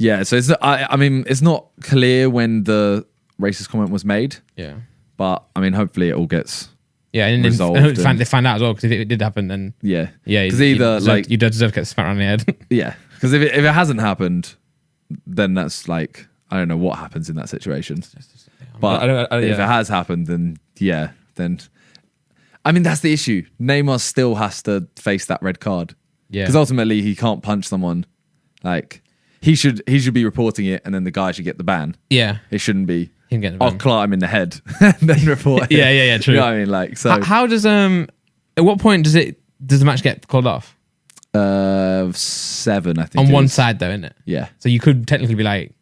Yeah, so it's not, I mean, it's not clear when the racist comment was made, Yeah. but I mean, hopefully it all gets Yeah, and resolved. they find out as well, because if it did happen, then yeah, yeah, because either you deserve to get smacked around the head. yeah, because if it hasn't happened, then that's like I don't know what happens in that situation. But if it has happened, then yeah, then I mean that's the issue. Neymar still has to face that red card. Yeah, because ultimately he can't punch someone. Like he should be reporting it, and then the guy should get the ban. Yeah, it shouldn't be. I'll clout him in the head and then report it. yeah, true. You know what I mean? Like, so how does at what point does the match get called off? 7, I think. On one side though, isn't it? Yeah. So you could technically be like,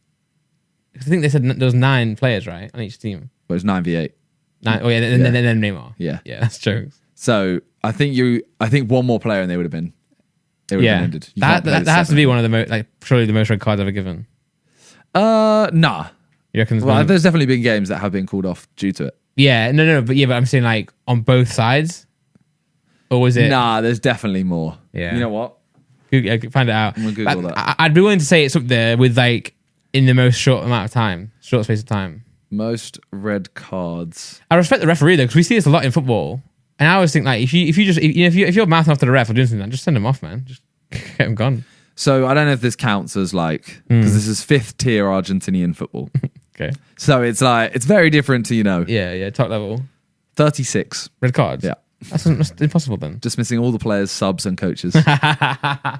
I think they said there was 9 players, right, on each team. Well, it was 9v8. 9. Oh yeah, then Neymar. Yeah, that's jokes. So I think one more player and they would have been. Been ended. That has to be one of the most surely the most red cards ever given. Nah. You reckon? Well, there's definitely been games that have been called off due to it. Yeah, no, but I'm saying like on both sides, or was it? Nah, there's definitely more. Yeah. You know what? Google, find it out. I'm gonna Google that. I'd be willing to say it's up there with like in the most short space of time. Most red cards. I respect the referee though, because we see this a lot in football, and I always think like if you're mouthing off to the ref or doing something, just send him off, man. Just get him gone. So I don't know if this counts as like because this is 5th tier Argentinian football. Okay. So it's like it's very different to Yeah, top level. 36 red cards. Yeah, that's impossible then. Dismissing all the players, subs, and coaches. Yeah.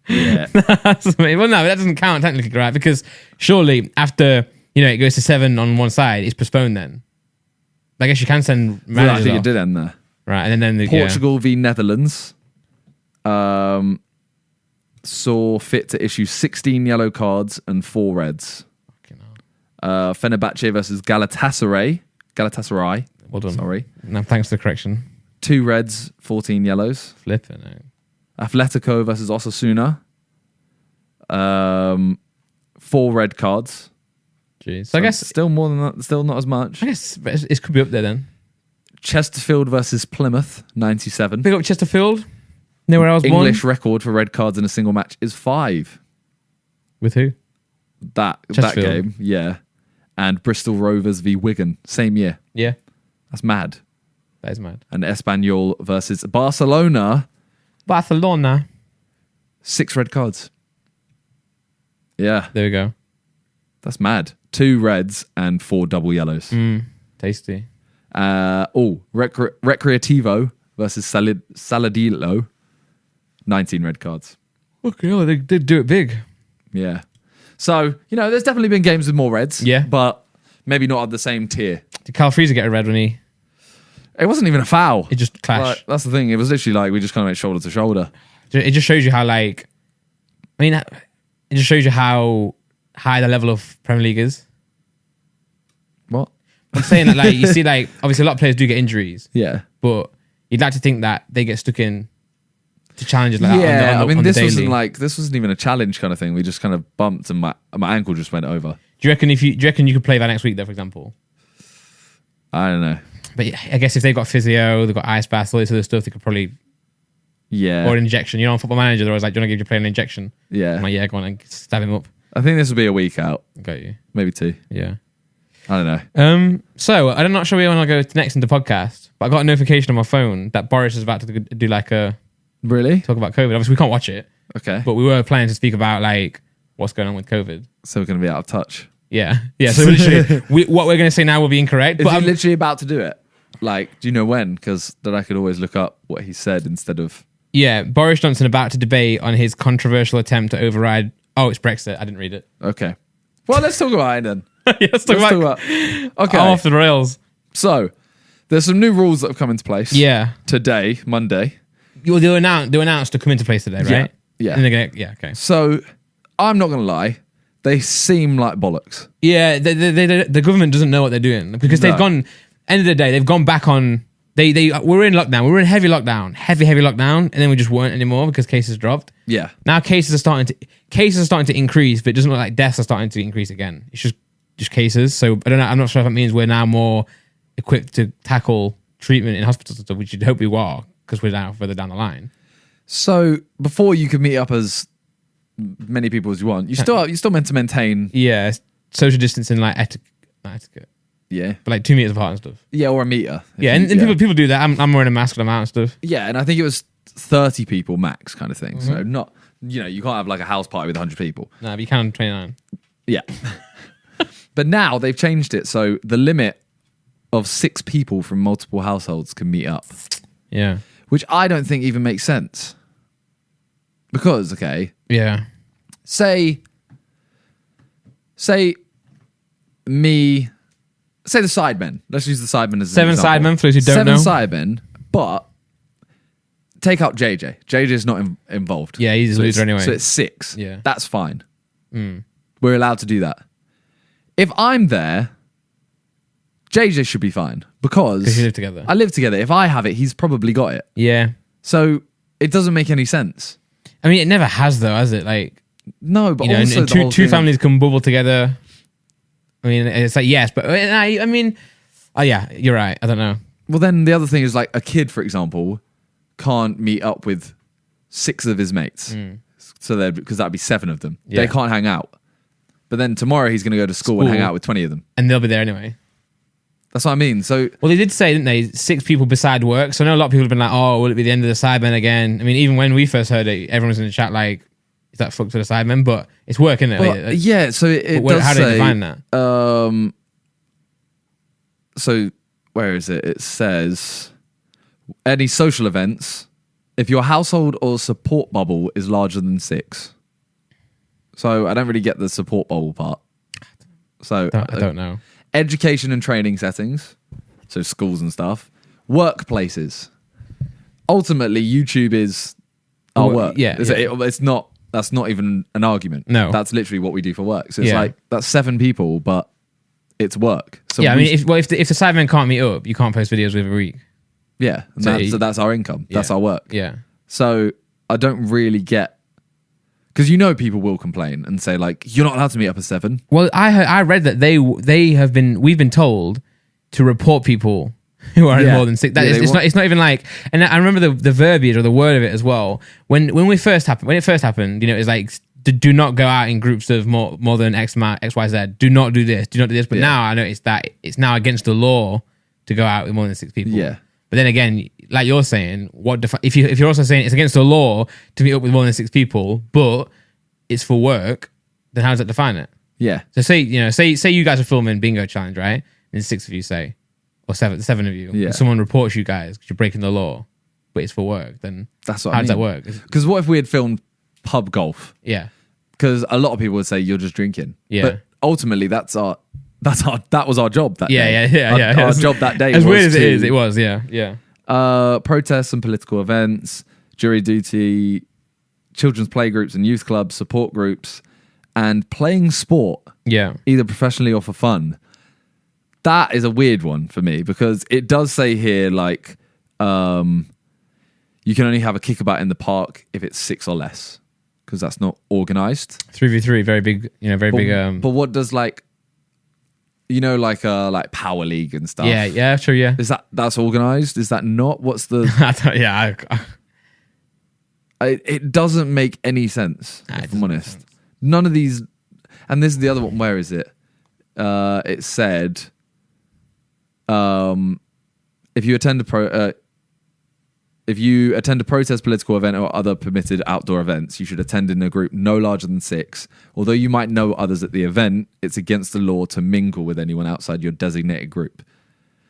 Well, no, that doesn't count technically, right? Because surely after it goes to 7 on one side, it's postponed. Then I guess you can send managers I think off. it did end there. Right, and then Portugal v Netherlands saw fit to issue 16 yellow cards and 4 reds. Fenerbahce versus Galatasaray. Well done. Sorry. No, thanks for the correction. 2 reds, 14 yellows. Flipping out. Atletico versus Osasuna. 4 red cards. Jeez. So I guess still more than that. Still not as much. I guess it could be up there then. Chesterfield versus Plymouth, 97. Big up Chesterfield. Know where I was born? English record for red cards in a single match is 5. With who? That game, yeah. And Bristol Rovers v Wigan, same year. Yeah. That's mad. That is mad. And Espanyol versus Barcelona. 6 red cards. Yeah. There we go. That's mad. 2 reds and 4 double yellows. Tasty. Recreativo versus Saladillo. 19 red cards. Okay, well, they did do it big. Yeah. So, there's definitely been games with more reds. Yeah. But maybe not at the same tier. Did Cal Freezer get a red when he... It wasn't even a foul. It just clashed. Like, that's the thing. It was literally like we just kind of went shoulder to shoulder. It just shows you how it just shows you how high the level of Premier League is. What? I'm saying that you see obviously a lot of players do get injuries. Yeah. But you'd like to think that they get stuck in to challenges like that. Yeah, this daily. wasn't even a challenge kind of thing. We just kind of bumped and my ankle just went over. Do you reckon you could play that next week though, for example? I don't know. But I guess if they've got physio, they've got ice baths, all this other stuff, they could probably... Yeah. Or an injection. On Football Manager, they're always like, do you want to give your player an injection? Yeah. I'm like, yeah, go on and stab him up. I think this will be a week out. Got you. Maybe 2. Yeah. I don't know. So, I'm not sure we want to go next into podcast, but I got a notification on my phone that Boris is about to do Really? talk about COVID. Obviously, we can't watch it. Okay. But we were planning to speak about what's going on with COVID. So we're going to be out of touch. Yeah. So literally, what we're going to say now will be incorrect. Is But he I'm literally about to do it? Do you know when? Because then I could always look up what he said instead of... Yeah, Boris Johnson about to debate on his controversial attempt to override... Oh, it's Brexit. I didn't read it. Okay. Well, let's talk about it then. Yeah, let's talk about... Okay. I'm off the rails. So, there's some new rules that have come into place. Yeah. Today, Monday. They announced to come into place today, right? Yeah. And they're gonna, okay. So, I'm not going to lie. They seem like bollocks. Yeah, the government doesn't know what they're doing because they've gone... End of the day, they've gone back on... We're in lockdown. We were in heavy lockdown. Heavy lockdown. And then we just weren't anymore because cases dropped. Yeah. Now cases are starting to increase, but it doesn't look like deaths are starting to increase again. It's just cases. So I don't know. I'm not sure if that means we're now more equipped to tackle treatment in hospitals and stuff, which you'd hope we were because we're now further down the line. So before you could meet up as many people as you want, you're still meant to maintain. Yeah, social distancing, like etiquette. Yeah, but like 2 meters apart and stuff. Yeah, or a meter. Yeah, and people do that. I'm wearing a mask when I'm out and stuff. Yeah, and I think it was 30 people max kind of thing. So not, you can't have like a house party with 100 people. No, but you can on 29. Yeah. But now they've changed it. So the limit of 6 people from multiple households can meet up. Yeah. Which I don't think even makes sense. Because, okay. Yeah. Say the Sidemen. Let's use the Sidemen as an 7 example. Sidemen, for those who don't know. 7 Sidemen, but take out JJ. JJ's not involved. Yeah, he's a loser anyway. So it's 6. Yeah. That's fine. We're allowed to do that. If I'm there, JJ should be fine. Because you live together. I live together. If I have it, he's probably got it. Yeah. So it doesn't make any sense. I mean, it never has though, has it? Like, no, but also and two families can bubble together. I mean, it's like, yes, but I mean, oh yeah, you're right. I don't know. Well, then the other thing is like a kid, for example, can't meet up with 6 of his mates. So because that'd be 7 of them. Yeah. They can't hang out. But then tomorrow he's going to go to school and hang out with 20 of them. And they'll be there anyway. That's what I mean. So, well, they did say, didn't they, 6 people beside work. So I know a lot of people have been like, oh, will it be the end of the Sidemen again? I mean, even when we first heard it, everyone was in the chat like, is that fuck to the Sidemen? But it's work, isn't it? Well, yeah, so it does how do say, they define that? So where is it? It says, any social events, if your household or support bubble is larger than 6. So I don't really get the support bubble part. So I don't know. Education and training settings, so schools and stuff. Workplaces. Ultimately, YouTube is our work. Yeah, it's not. That's not even an argument. No, that's literally what we do for work. So it's like that's 7 people, but it's work. So yeah, I mean, if the Sidemen can't meet up, you can't post videos with a week. Yeah, so that's our income. That's our work. Yeah. So I don't really get, because people will complain and say like, you're not allowed to meet up at 7. Well, I read that we've been told to report people who are in more than 6. It's not even like, and I remember the verbiage or the word of it as well. When it first happened, it was like, do not go out in groups of more than X amount, X, Y, Z. Do not do this. Do not do this. But now I noticed that it's now against the law to go out with more than 6 people. Yeah. But then again, like you're saying, if you're also saying it's against the law to meet up with more than 6 people, but it's for work, then how does that define it? Yeah. So say you guys are filming Bingo Challenge, right? And 6 of you say, or 7 of you. Yeah. And someone reports you guys because you're breaking the law, but it's for work. Then that's what how does that work? Because what if we had filmed pub golf? Yeah. Because a lot of people would say you're just drinking. Yeah. But ultimately, that was our job that day. Yeah. Our job that day. As weird as it is, it was. Yeah. Protests and political events, jury duty, children's playgroups and youth clubs, support groups, and playing sport. Yeah. Either professionally or for fun. That is a weird one for me because it does say here like you can only have a kickabout in the park if it's 6 or less because that's not organized. 3v3, very big, big. But what does like Power League and stuff? Yeah, true. Yeah, that's organized? Is that not? What's the? It doesn't make any sense. If I'm honest, none of these. And this is the other one. Where is it? It said, if you attend a protest, political event, or other permitted outdoor events, you should attend in a group no larger than 6. Although you might know others at the event, it's against the law to mingle with anyone outside your designated group.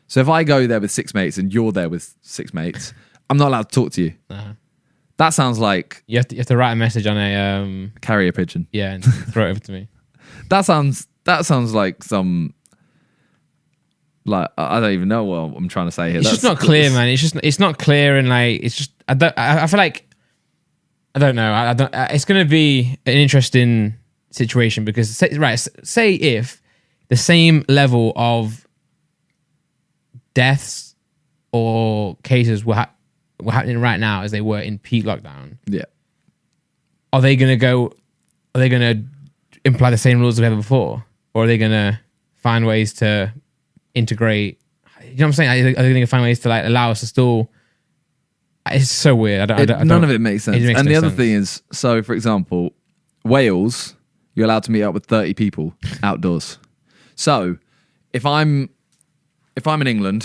So if I go there with 6 mates and you're there with 6 mates, I'm not allowed to talk to you. Uh-huh. That sounds like you have to write a message on a carrier pigeon. Yeah, and throw it over to me. That sounds like some. Like I don't even know what I'm trying to say here. It's just not clear, man. It's not clear, and like it's just I feel like I don't know. It's going to be an interesting situation because say if the same level of deaths or cases were happening right now as they were in peak lockdown. Yeah, are they going to imply the same rules as ever before, or are they going to find ways to integrate? You know what I'm saying? Are they going to find ways to like allow us to still? It's so weird. None of it makes sense. And the other thing is, so for example, Wales, you're allowed to meet up with 30 people outdoors. So if I'm in England,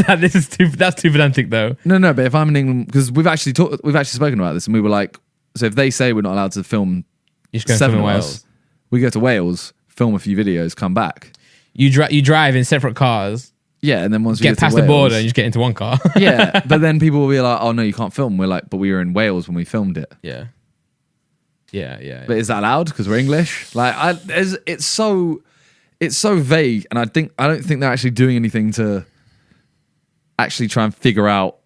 that's too pedantic though. No, but if I'm in England, because we've actually spoken about this, and we were like, so if they say we're not allowed to film, you just go 7 film in of Wales. us, we go to Wales, film a few videos, come back. You drive in separate cars. Yeah, and then once we get past to Wales, the border and you just get into one car. Yeah, but then people will be like, "Oh no, you can't film." We're like, "But we were in Wales when we filmed it." Yeah. But is that allowed because we're English? Like, it's so vague, and I don't think they're actually doing anything to actually try and figure out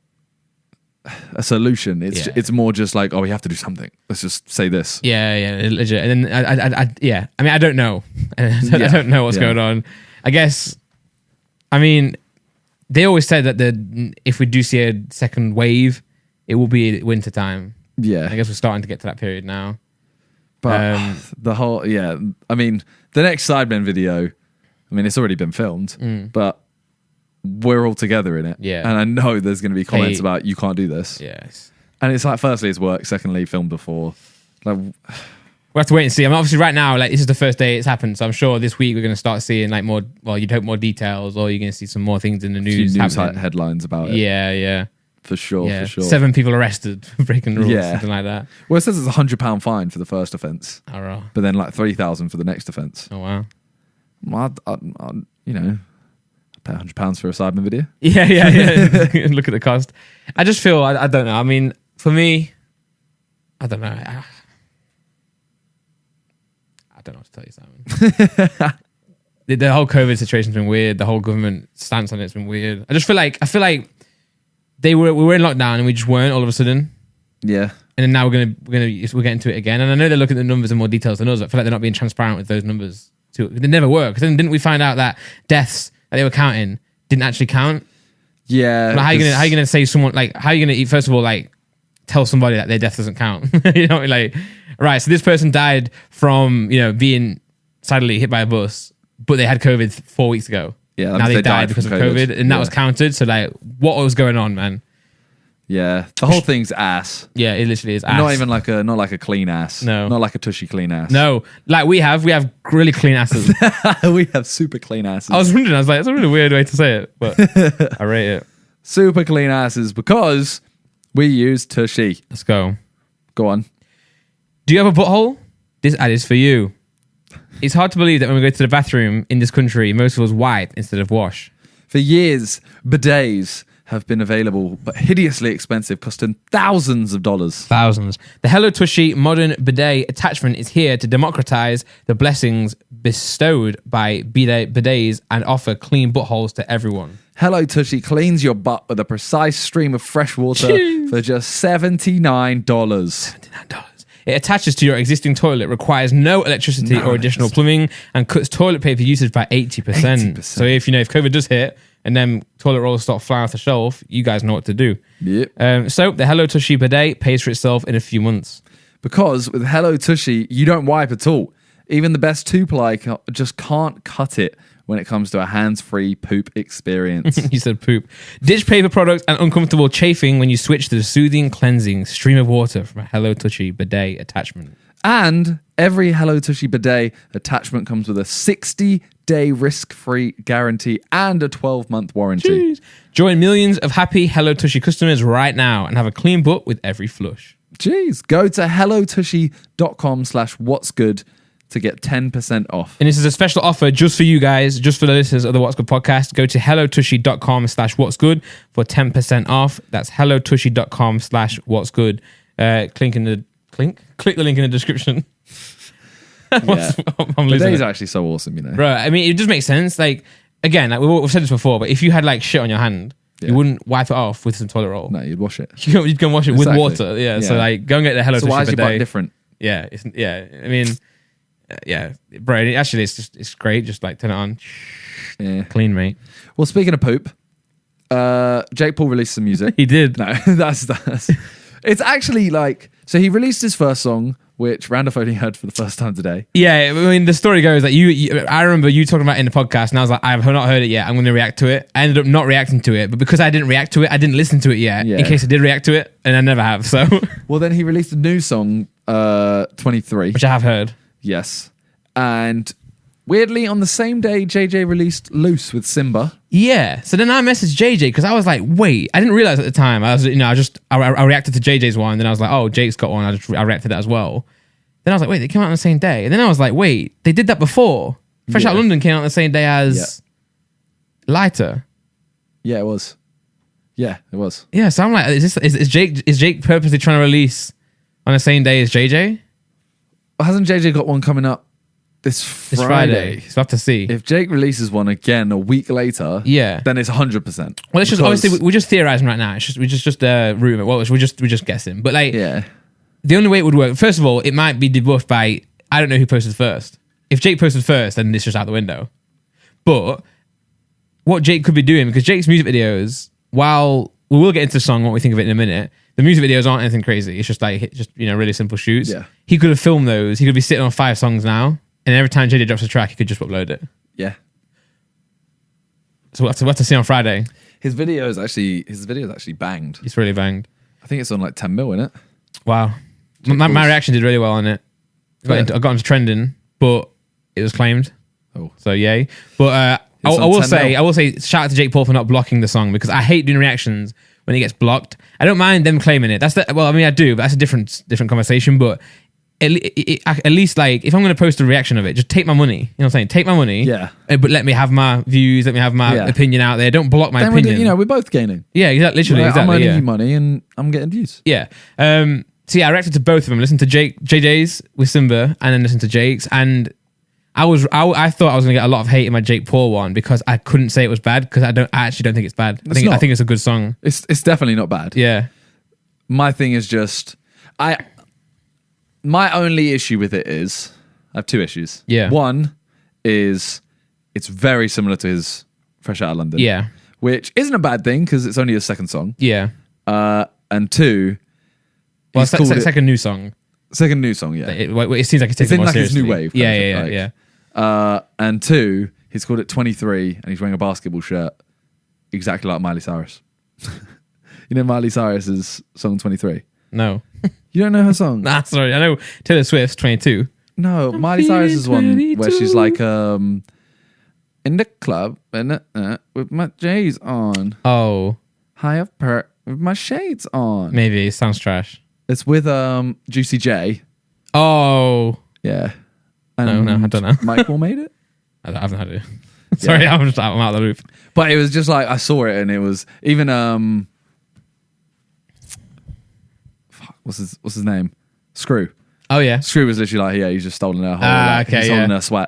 a solution. It's more just like, oh, we have to do something. Let's just say this. Yeah, legit. And then I mean, I don't know. I don't know what's going on. I guess. I mean, they always said that if we do see a second wave, it will be winter time. Yeah, I guess we're starting to get to that period now. But the whole, I mean, the next Sidemen video, I mean, it's already been filmed, but we're all together in it. Yeah. And I know there's going to be comments about, you can't do this. Yes. And it's like, firstly, it's work. Secondly, filmed before. Like, we'll have to wait and see. I mean, obviously right now, like, this is the first day it's happened. So I'm sure this week we're going to start seeing like more, well, you'd hope more details, or you're going to see some more things in the news headlines about it. Yeah. For sure. 7 people arrested for breaking rules, something like that. Well, it says it's £100 fine for the first offence. Oh, right. But then like 3,000 for the next offence. Oh, wow. Well, I'd pay £100 for a Sidemen video. Yeah. Look at the cost. I just feel, I don't know. I mean, for me, I don't know. I don't know what to tell you, Simon. The whole COVID situation's been weird. The whole government stance on it's been weird. I feel like we were in lockdown and we just weren't all of a sudden. Yeah. And then now we're getting to it again. And I know they're looking at the numbers in more details than us. I feel like they're not being transparent with those numbers too. They never were. Because then didn't we find out that deaths that they were counting didn't actually count? Yeah. Like, how are you gonna say someone, like, how are you gonna first of all, like, tell somebody that their death doesn't count? You know, like, right, so this person died from, being sadly hit by a bus, but they had COVID 4 weeks ago. Yeah, now they died because of COVID, and that was counted. So, like, what was going on, man? Yeah, the whole thing's ass. Yeah, it literally is ass. Not even like a clean ass. No, not like a tushy clean ass. No, like we have really clean asses. We have super clean asses. I was wondering. I was like, that's a really weird way to say it, but I rate it. Super clean asses because we use tushy. Let's go. Go on. Do you have a butthole? This ad is for you. It's hard to believe that when we go to the bathroom in this country, most of us wipe instead of wash. For years, bidets have been available, but hideously expensive, costing thousands of dollars. Thousands. The Hello Tushy modern bidet attachment is here to democratize the blessings bestowed by bidets and offer clean buttholes to everyone. Hello Tushy cleans your butt with a precise stream of fresh water for just $79. $79. It attaches to your existing toilet, requires no electricity or additional plumbing, and cuts toilet paper usage by 80%. So if COVID does hit and then toilet rolls start flying off the shelf, you guys know what to do. Yep. So the Hello Tushy bidet pays for itself in a few months. Because with Hello Tushy, you don't wipe at all. Even the best 2-ply just can't cut it when it comes to a hands-free poop experience. You said poop. Ditch paper products and uncomfortable chafing when you switch to the soothing, cleansing stream of water from a Hello Tushy bidet attachment. And every Hello Tushy bidet attachment comes with a 60-day risk-free guarantee and a 12-month warranty. Jeez. Join millions of happy Hello Tushy customers right now and have a clean butt with every flush. Jeez. Go to hellotushy.com/whatsgood to get 10% off. And this is a special offer just for you guys, just for the listeners of the What's Good podcast. Go to hellotushy.com/whatsgood for 10% off. That's hellotushy.com/whatsgood. Click the link in the description. Yeah. I'm losing Today's it. actually so awesome, Right. I mean, it does make sense. Like, again, like we've said this before, but if you had like shit on your hand, you wouldn't wipe it off with some toilet roll. No, you'd wash it. You'd go and wash it with water. Yeah. So like, go and get the Hello Tushy why is your butt bidet. different? Yeah. I mean, bro. Actually, it's great. Just like turn it on. Yeah. Clean, mate. Well, speaking of poop, Jake Paul released some music. He did. No, that's. It's actually like, so he released his first song, which Randolph only heard for the first time today. Yeah, I mean, the story goes that I remember you talking about it in the podcast, and I was like, I've not heard it yet. I'm going to react to it. I ended up not reacting to it, but because I didn't react to it, I didn't listen to it yet, in case I did react to it, and I never have. So, well, then he released a new song 23. which I have heard. Yes. And weirdly, on the same day, JJ released Loose with Simba. Yeah. So then I messaged JJ because I was like, wait, I didn't realize at the time. I was, I reacted to JJ's one. Then I was like, oh, Jake's got one. I reacted to that as well. Then I was like, wait, they came out on the same day. And then I was like, wait, they did that before. Fresh Out London came out on the same day as Lighter. Yeah, it was. Yeah, it was. Yeah. So I'm like, is Jake purposely trying to release on the same day as JJ? Hasn't JJ got one coming up this Friday? So I have to see. If Jake releases one again a week later, then it's 100%. Well, it's just obviously we're just theorizing right now. It's just rumor. Well, we're just guessing. But like, the only way it would work, first of all, it might be debuffed by I don't know who posted first. If Jake posted first, then it's just out the window. But what Jake could be doing, because Jake's music videos, while we will get into the song, what we think of it in a minute, the music videos aren't anything crazy. It's just like really simple shoots. Yeah. He could have filmed those. He could be sitting on 5 songs now, and every time JJ drops a track, he could just upload it. Yeah. So we'll have to see on Friday. His videos actually banged. It's really banged. I think it's on like 10 mil, innit? Wow. My reaction did really well on it. I got into trending, but it was claimed. Oh. So yay. But I will say shout out to Jake Paul for not blocking the song, because I hate doing reactions when it gets blocked. I don't mind them claiming it. I do, but that's a different conversation. But at least, like, if I'm going to post a reaction of it, just take my money. You know what I'm saying? Take my money. Yeah. But let me have my views. Let me have my opinion out there. Don't block my opinion. We're both gaining. Yeah, exactly. Literally, I'm earning you money and I'm getting views. Yeah. So yeah, I reacted to both of them. Listened to JJ's with Simba, and then listened to Jake's. And I thought I was going to get a lot of hate in my Jake Paul one because I couldn't say it was bad, because I actually don't think it's bad. I think it's a good song. It's definitely not bad. Yeah. My thing is just my only issue with it is I have 2 issues. Yeah. One is it's very similar to his Fresh Out of London. Yeah. Which isn't a bad thing because it's only his second song. Yeah. And 2, well, it's second new song. Second new song, yeah. It seems like it's taking it more seriously. His new wave. Yeah. And 2, he's called it 23, and he's wearing a basketball shirt, exactly like Miley Cyrus. You know Miley Cyrus's song 23? No. You don't know her song? Nah, sorry. I know Taylor Swift's 22. No, Miley Cyrus's one where she's like in the club with my J's on. Oh. High up with my shades on. Maybe. It sounds trash. It's with Juicy J. Oh. Yeah. And no, I don't know. Michael made it? I haven't had it. Sorry, I'm out of the loop. But it was just like, I saw it and it was even what's his name? Screw. Oh yeah. Screw was literally like, he's just stolen her whole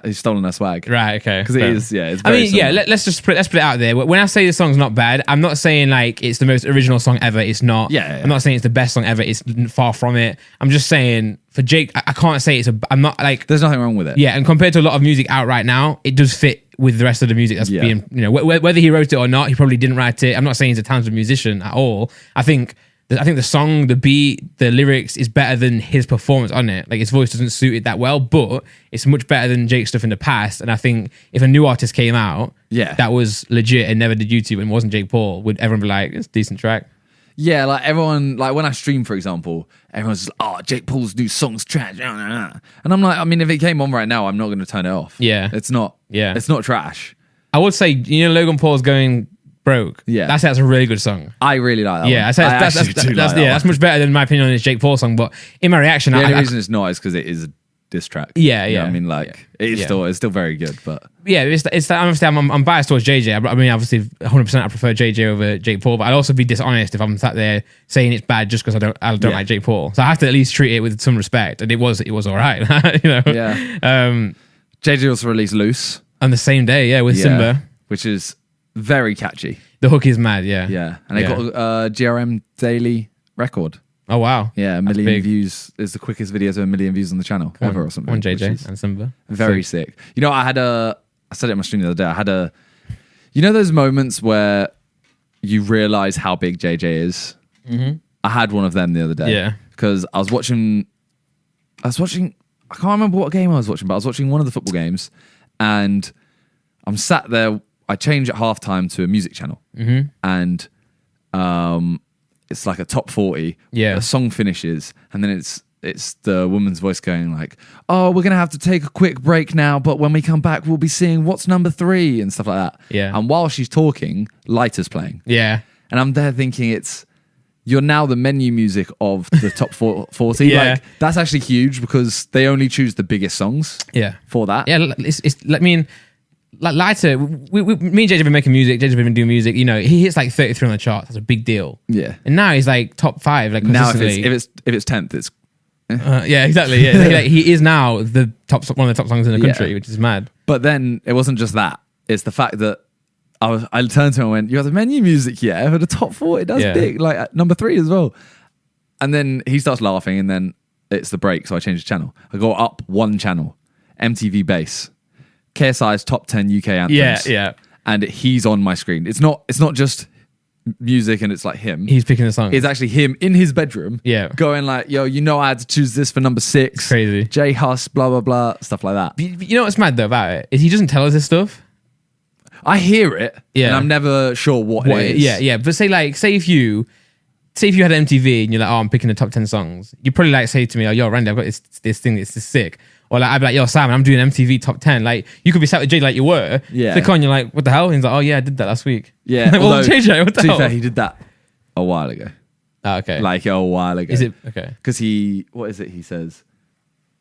he's stolen her swag. Right, okay. Because it's very similar. Let's put it out there. When I say the song's not bad, I'm not saying like it's the most original song ever. It's not. Yeah. I'm not saying it's the best song ever. It's far from it. I'm just saying for Jake, I can't say I'm not like. There's nothing wrong with it. Yeah, and compared to a lot of music out right now, it does fit with the rest of the music that's being, whether he wrote it or not, he probably didn't write it. I'm not saying he's a talented musician at all. I think the song, the beat, the lyrics is better than his performance on it. Like, his voice doesn't suit it that well, but it's much better than Jake's stuff in the past. And I think if a new artist came out that was legit and never did YouTube and wasn't Jake Paul, would everyone be like, it's a decent track? Yeah, like everyone, like when I stream, for example, everyone's just like, oh, Jake Paul's new song's trash. And I'm like, I mean, if it came on right now, I'm not going to turn it off. Yeah. It's not trash. I would say, Logan Paul's Going Broke. Yeah. That's a really good song. I really like that one. I say that's much better than my opinion on his Jake Paul song. But in my reaction, the only reason it's not is because it is a diss track. Yeah. I mean, like, it's still very good, but yeah, it's honestly, I'm biased towards JJ. I mean, obviously, 100% I prefer JJ over Jake Paul, but I'd also be dishonest if I'm sat there saying it's bad just because I don't like Jake Paul. So I have to at least treat it with some respect, and it was all right. Yeah. JJ also released Loose on the same day, with Simba, which is very catchy. The hook is mad, yeah. Yeah, and they got a GRM daily record. Oh wow! Yeah, 1 million views is the quickest video to 1 million views on the channel ever or something. One JJ and Simba. Very sick. I said it on my stream the other day. Those moments where you realize how big JJ is. Mm-hmm. I had one of them the other day. Yeah, because I was watching. I can't remember what game I was watching, but I was watching one of the football games, and I'm sat there. I change at halftime to a music channel, and it's like a top 40. Yeah, a song finishes, and then it's the woman's voice going like, "Oh, we're gonna have to take a quick break now, but when we come back, we'll be seeing what's number 3 and stuff like that." Yeah. And while she's talking, Lighter's playing. Yeah. And I'm there thinking you're now the menu music of the top 40. Yeah. Like, that's actually huge because they only choose the biggest songs. Yeah. For that. Yeah. I mean, like Lighter, me and JJ have been making music. JJ have been doing music. You know, he hits like 33 on the chart. That's a big deal. Yeah. And now he's like top 5. Like Now if consistently. it's 10th, it's yeah, exactly. Yeah, like, he is now the one of the top songs in the country, which is mad. But then it wasn't just that. It's the fact that I turned to him and went, "You have the menu music, yeah, for the top 40. That's big, like at number 3 as well." And then he starts laughing, and then it's the break, so I change the channel. I go up one channel, MTV Bass, KSI's top 10 UK anthems. Yeah. And he's on my screen. It's not just music and it's like him. He's picking the song. It's actually him in his bedroom. Yeah. Going like, "Yo, I had to choose this for number 6. It's crazy. J Hus, blah, blah, blah, stuff like that. You know what's mad though about it is he doesn't tell us this stuff. I hear it, Yeah. and I'm never sure what it is. Yeah. But say if you had MTV and you're like, "Oh, I'm picking the top 10 songs," you probably like say to me, "Oh, yo, Randy, I've got this thing. It's just sick." Or like I'd be like, "Yo, Simon, I'm doing MTV top 10." Like you could be sat with Jay like you were. Yeah. Click on, you're like, "What the hell?" And he's like, "Oh yeah, I did that last week." Yeah. Like, well, although, JJ, what the to be hell? fair, he did that a while ago. Oh, okay. Like a while ago. Is it okay? Because what is it he says?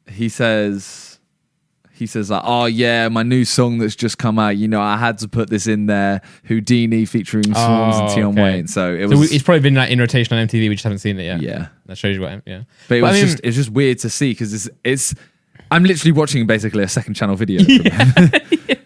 He says like, "Oh yeah, my new song that's just come out, I had to put this in there. Houdini featuring Swarms and Tion Wayne." So it's probably been like in rotation on MTV. We just haven't seen it yet. Yeah. That shows you what. Yeah. But it's just weird to see because I'm literally watching basically a second channel video from him.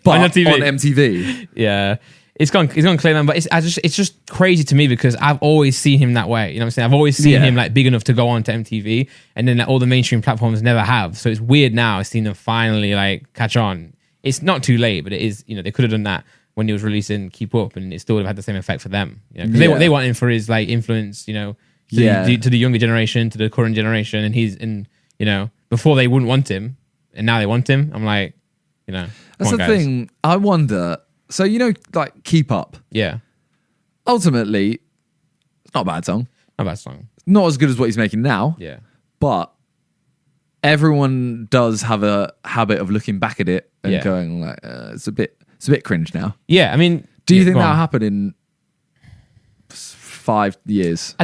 But on MTV. Yeah. It's gone clear then, but it's just crazy to me because I've always seen him that way. You know what I'm saying? I've always seen him like big enough to go on to MTV, and then like, all the mainstream platforms never have. So it's weird now seeing them finally like catch on. It's not too late, but it is. They could have done that when he was releasing Keep Up, and it still would have had the same effect for them. Because they want him for his like influence. To the younger generation, to the current generation, and he's in. Before they wouldn't want him, and now they want him. I'm like, that's the thing. I wonder. So like Keep Up. Yeah. Ultimately, it's not a bad song. Not a bad song. Not as good as what he's making now. Yeah. But everyone does have a habit of looking back at it and going like, it's a bit cringe now. Yeah, I mean, do you think that'll happen in 5 years?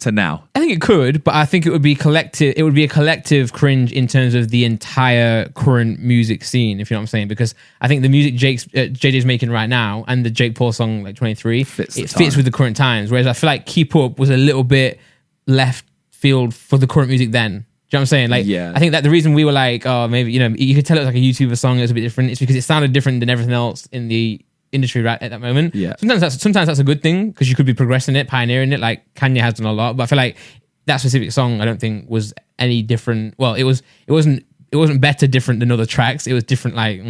To now. I think it could, but I think it would be collective. It would be a collective cringe in terms of the entire current music scene, if you know what I'm saying. Because I think the music JJ's making right now and the Jake Paul song like 23, fits with the current times. Whereas I feel like Keep Up was a little bit left field for the current music then. Do you know what I'm saying? Like, I think that the reason we were like, oh, maybe you could tell it was like a YouTuber song. It was a bit different. It's because it sounded different than everything else in the industry right at that moment. Yeah. Sometimes that's a good thing because you could be progressing it, pioneering it, like Kanye has done a lot. But I feel like that specific song I don't think was any different. Well, it wasn't better different than other tracks. It was different, like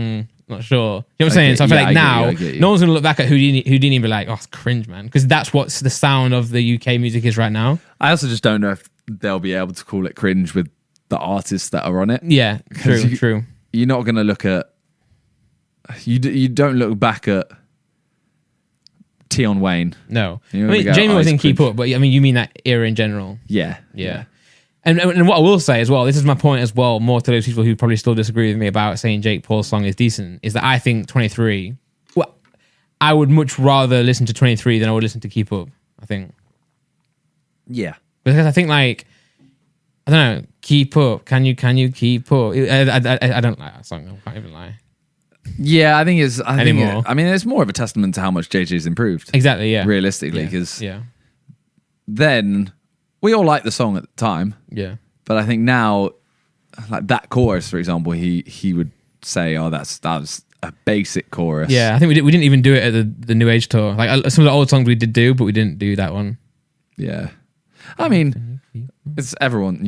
not sure. You know what I'm saying? So I feel like now no one's gonna look back at Houdini and be like, "Oh, it's cringe, man," because that's what the sound of the UK music is right now. I also just don't know if they'll be able to call it cringe with the artists that are on it. Yeah, true. You're not gonna look at you don't look back at Tion Wayne. No. I mean, Jamie was in Keep Up, but I mean, you mean that era in general. Yeah. And what I will say as well, this is my point as well, more to those people who probably still disagree with me about saying Jake Paul's song is decent, is that I think 23, well, I would much rather listen to 23 than I would listen to Keep Up, I think. Yeah. Because I think like, I don't know, Keep Up, can you keep up? I don't like that song, I can't even lie. Yeah, I think it's more of a testament to how much JJ's improved. Exactly, yeah. Realistically, because then we all liked the song at the time. Yeah. But I think now, like that chorus, for example, he would say, "Oh, that was a basic chorus." Yeah, I think we didn't even do it at the New Age tour. Like some of the old songs we did do, but we didn't do that one. Yeah, I mean, it's everyone.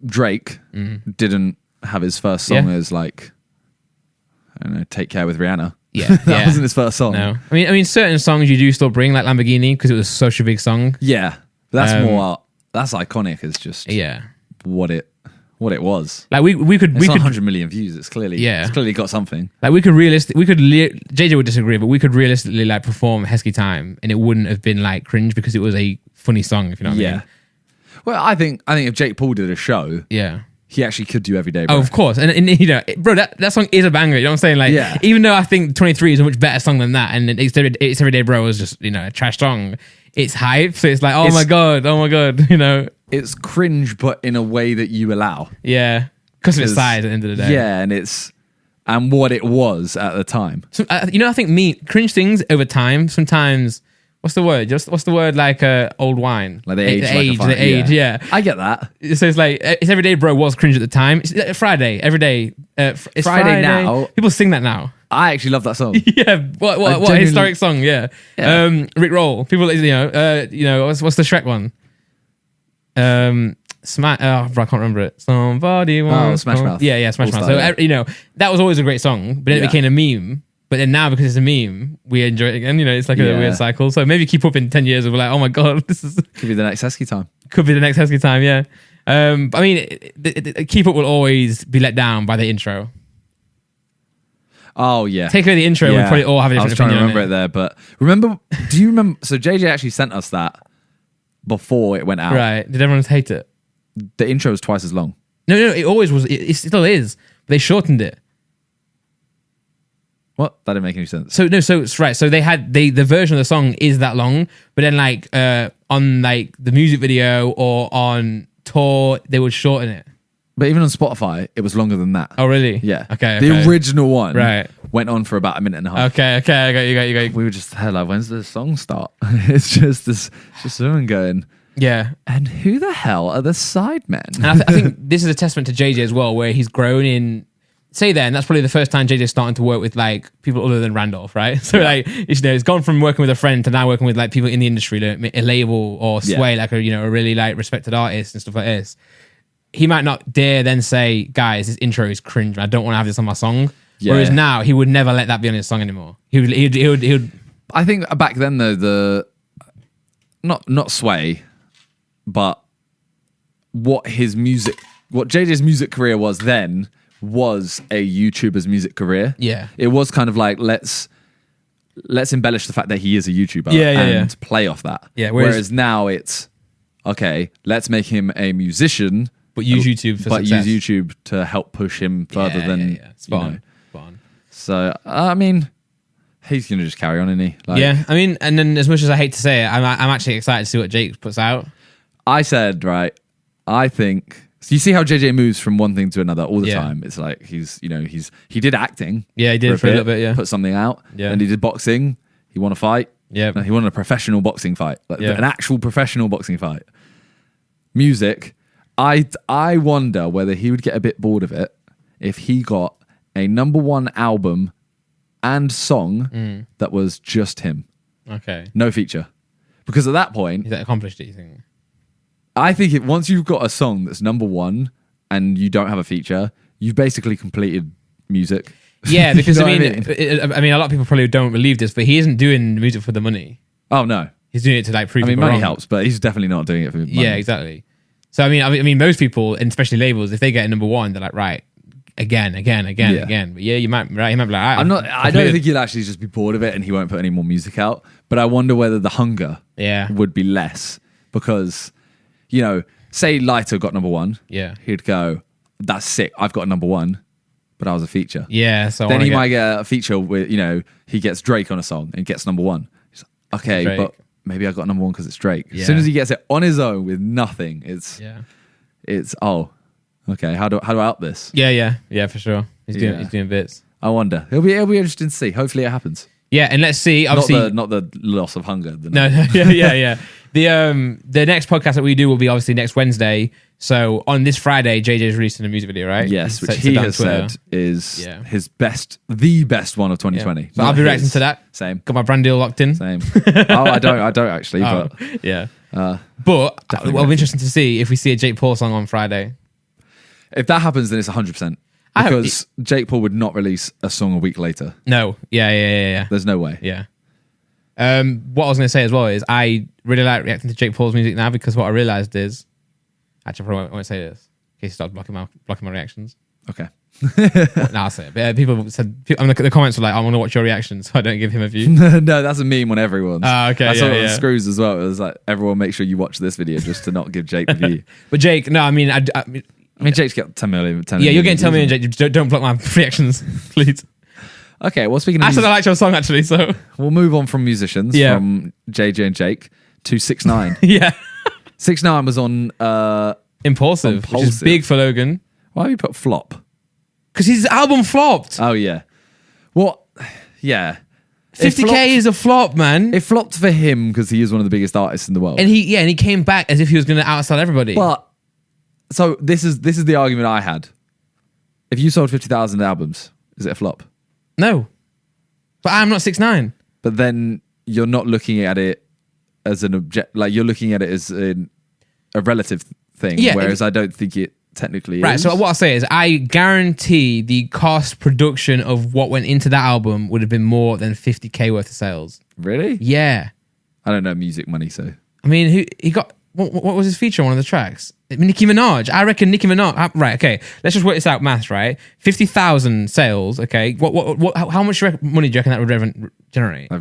Drake didn't have his first song as like, I don't know, Take Care with Rihanna. Yeah, that wasn't his first song. No, I mean, certain songs you do still bring, like Lamborghini, because it was such a big song. Yeah, but that's iconic. It's just what it was. Like we could 100 million views. It's clearly got something. Like JJ would disagree, but we could realistically like perform Heskey Time, and it wouldn't have been like cringe because it was a funny song. If you know what I mean. Well, I think if Jake Paul did a show, Yeah. he actually could do Everyday Bro. Oh, of course. And you know, bro, that song is a banger. You know what I'm saying? Like, Yeah. even though I think 23 is a much better song than that, and it's Everyday Bro is just, you know, a trash song. It's hype. So it's like, oh my God, you know. It's cringe, but in a way that you allow. Yeah. Because of its size at the end of the day. Yeah, and what it was at the time. So, you know, I think cringe things over time, sometimes, what's the word? What's the word like old wine? Like they age. Yeah. I get that. So it's like, it's Everyday Bro was cringe at the time. It's Friday, every day. It's Friday now. People sing that now. I actually love that song. Yeah, what a historic song, yeah. Rick Roll. People, you know, what's the Shrek one? I can't remember it. Somebody wants Smash Mouth. Yeah, Smash Mouth. All-Star, So, you know, that was always a great song, but then it became a meme. But then now, because it's a meme, we enjoy it again. You know, it's like a weird cycle. So maybe keep up in 10 years and we're like, oh my God, this is... Could be the next Heskey time. Could be the next Heskey time, yeah. But I mean, keep up will always be let down by the intro. Oh, yeah. Take away the intro, we'll probably all have a different opinion. I was trying to remember it there, but do you remember? So JJ actually sent us that before it went out. Right. Did everyone hate it? The intro was twice as long. No, it always was. It still is. But they shortened it. What? That didn't make any sense. So it's right. So they had the version of the song is that long, but then like on like the music video or on tour, they would shorten it. But even on Spotify, it was longer than that. Oh, really? Yeah. Okay. The original one went on for about a minute and a half. Okay. I got you. We were just like, when's the song start? It's just someone going, yeah. And who the hell are the sidemen? And I think this is a testament to JJ as well, where he's grown in. Say then, that's probably the first time JJ's starting to work with like people other than Randolph, right? So like, you know, it's gone from working with a friend to now working with like people in the industry, like a label or Sway, like a really like respected artist and stuff like this. He might not dare then say, guys, this intro is cringe. I don't want to have this on my song. Yeah. Whereas now he would never let that be on his song anymore. He would. I think back then though, not Sway, but what JJ's music career was then was a YouTuber's music career. Yeah. It was kind of like, let's embellish the fact that he is a YouTuber and play off that. Yeah. Whereas now it's, okay, let's make him a musician. But use YouTube for success. But use YouTube to help push him further than... Yeah. Spot on. So, I mean, he's going to just carry on, isn't he? Like, yeah, I mean, and then as much as I hate to say it, I'm actually excited to see what Jake puts out. I said, right, I think... So you see how JJ moves from one thing to another all the time. It's like he did acting. Yeah, he did for a little bit, yeah. Put something out. Yeah. And he did boxing. He won a fight. Yeah. No, he won a professional boxing fight. An actual professional boxing fight. Music... I wonder whether he would get a bit bored of it if he got a #1 album and song that was just him. Okay. No feature. Because at that point... Is that accomplished, do you think? I think once you've got a song that's #1 and you don't have a feature, you've basically completed music. Yeah, because you know I mean, a lot of people probably don't believe this, but he isn't doing music for the money. Oh, no. He's doing it to like prove money wrong. helps, but he's definitely not doing it for money. Yeah, exactly. So I mean, most people, and especially labels, if they get a #1, they're like, right, again. But yeah, he might be like, I don't think he'll actually just be bored of it and he won't put any more music out. But I wonder whether the hunger would be less because, you know, say Lighter got #1, he'd go, that's sick. I've got a #1, but I was a feature. Yeah, so then he might get a feature with, you know, he gets Drake on a song and gets #1. He's like, okay, Drake. But maybe I got #1 because it's Drake. Yeah. As soon as he gets it on his own with nothing, it's okay. How do I up this? Yeah, for sure. He's doing bits. I wonder. It'll be interesting to see. Hopefully, it happens. Yeah, and let's see. Obviously, not the loss of hunger. Yeah. The next podcast that we do will be obviously next Wednesday. So on this Friday, JJ's releasing a music video, right? Yes, which he has said is the best one of 2020. Yeah. So I'll be reacting to that. Same. Got my brand deal locked in. Same. I don't actually. But yeah. But it'll be interesting to see if we see a Jake Paul song on Friday. If that happens, then it's 100%. Because Jake Paul would not release a song a week later. No. Yeah. There's no way. Yeah. What I was going to say as well is I really like reacting to Jake Paul's music now because what I realized is... Actually, I probably won't say this in case he starts blocking my reactions. Okay. I'll say it. But, people said, the comments were like, I want to watch your reaction, so I don't give him a view. No, that's a meme on everyone. Okay, I saw it on Screws as well. It was like, everyone make sure you watch this video just to not give Jake the view. But Jake, no, I mean, Jake's got 10 million. Yeah, you're getting 10 million, Jake. Don't block my reactions, please. Okay, well, speaking of I said I liked your song, actually, so. We'll move on from musicians, from JJ and Jake, to 6ix9ine. Yeah. 6ix9ine was on... Impulsive, which is big for Logan. Why have you put flop? Because his album flopped. Oh, yeah. What? Yeah. 50K is a flop, man. It flopped for him because he is one of the biggest artists in the world. And he came back as if he was going to outsell everybody. But, so this is the argument I had. If you sold 50,000 albums, is it a flop? No. But I'm not 6ix9ine. But then you're not looking at it as an object, like you're looking at it as a relative thing, whereas I don't think it technically is. Right, so what I'll say is I guarantee the cost production of what went into that album would have been more than 50K worth of sales. Really? Yeah. I don't know music money, so. I mean, he got... What was his feature on one of the tracks? Nicki Minaj. I reckon Nicki Minaj. Right, okay. Let's just work this out, maths, right? 50,000 sales, okay. How much money do you reckon that would generate?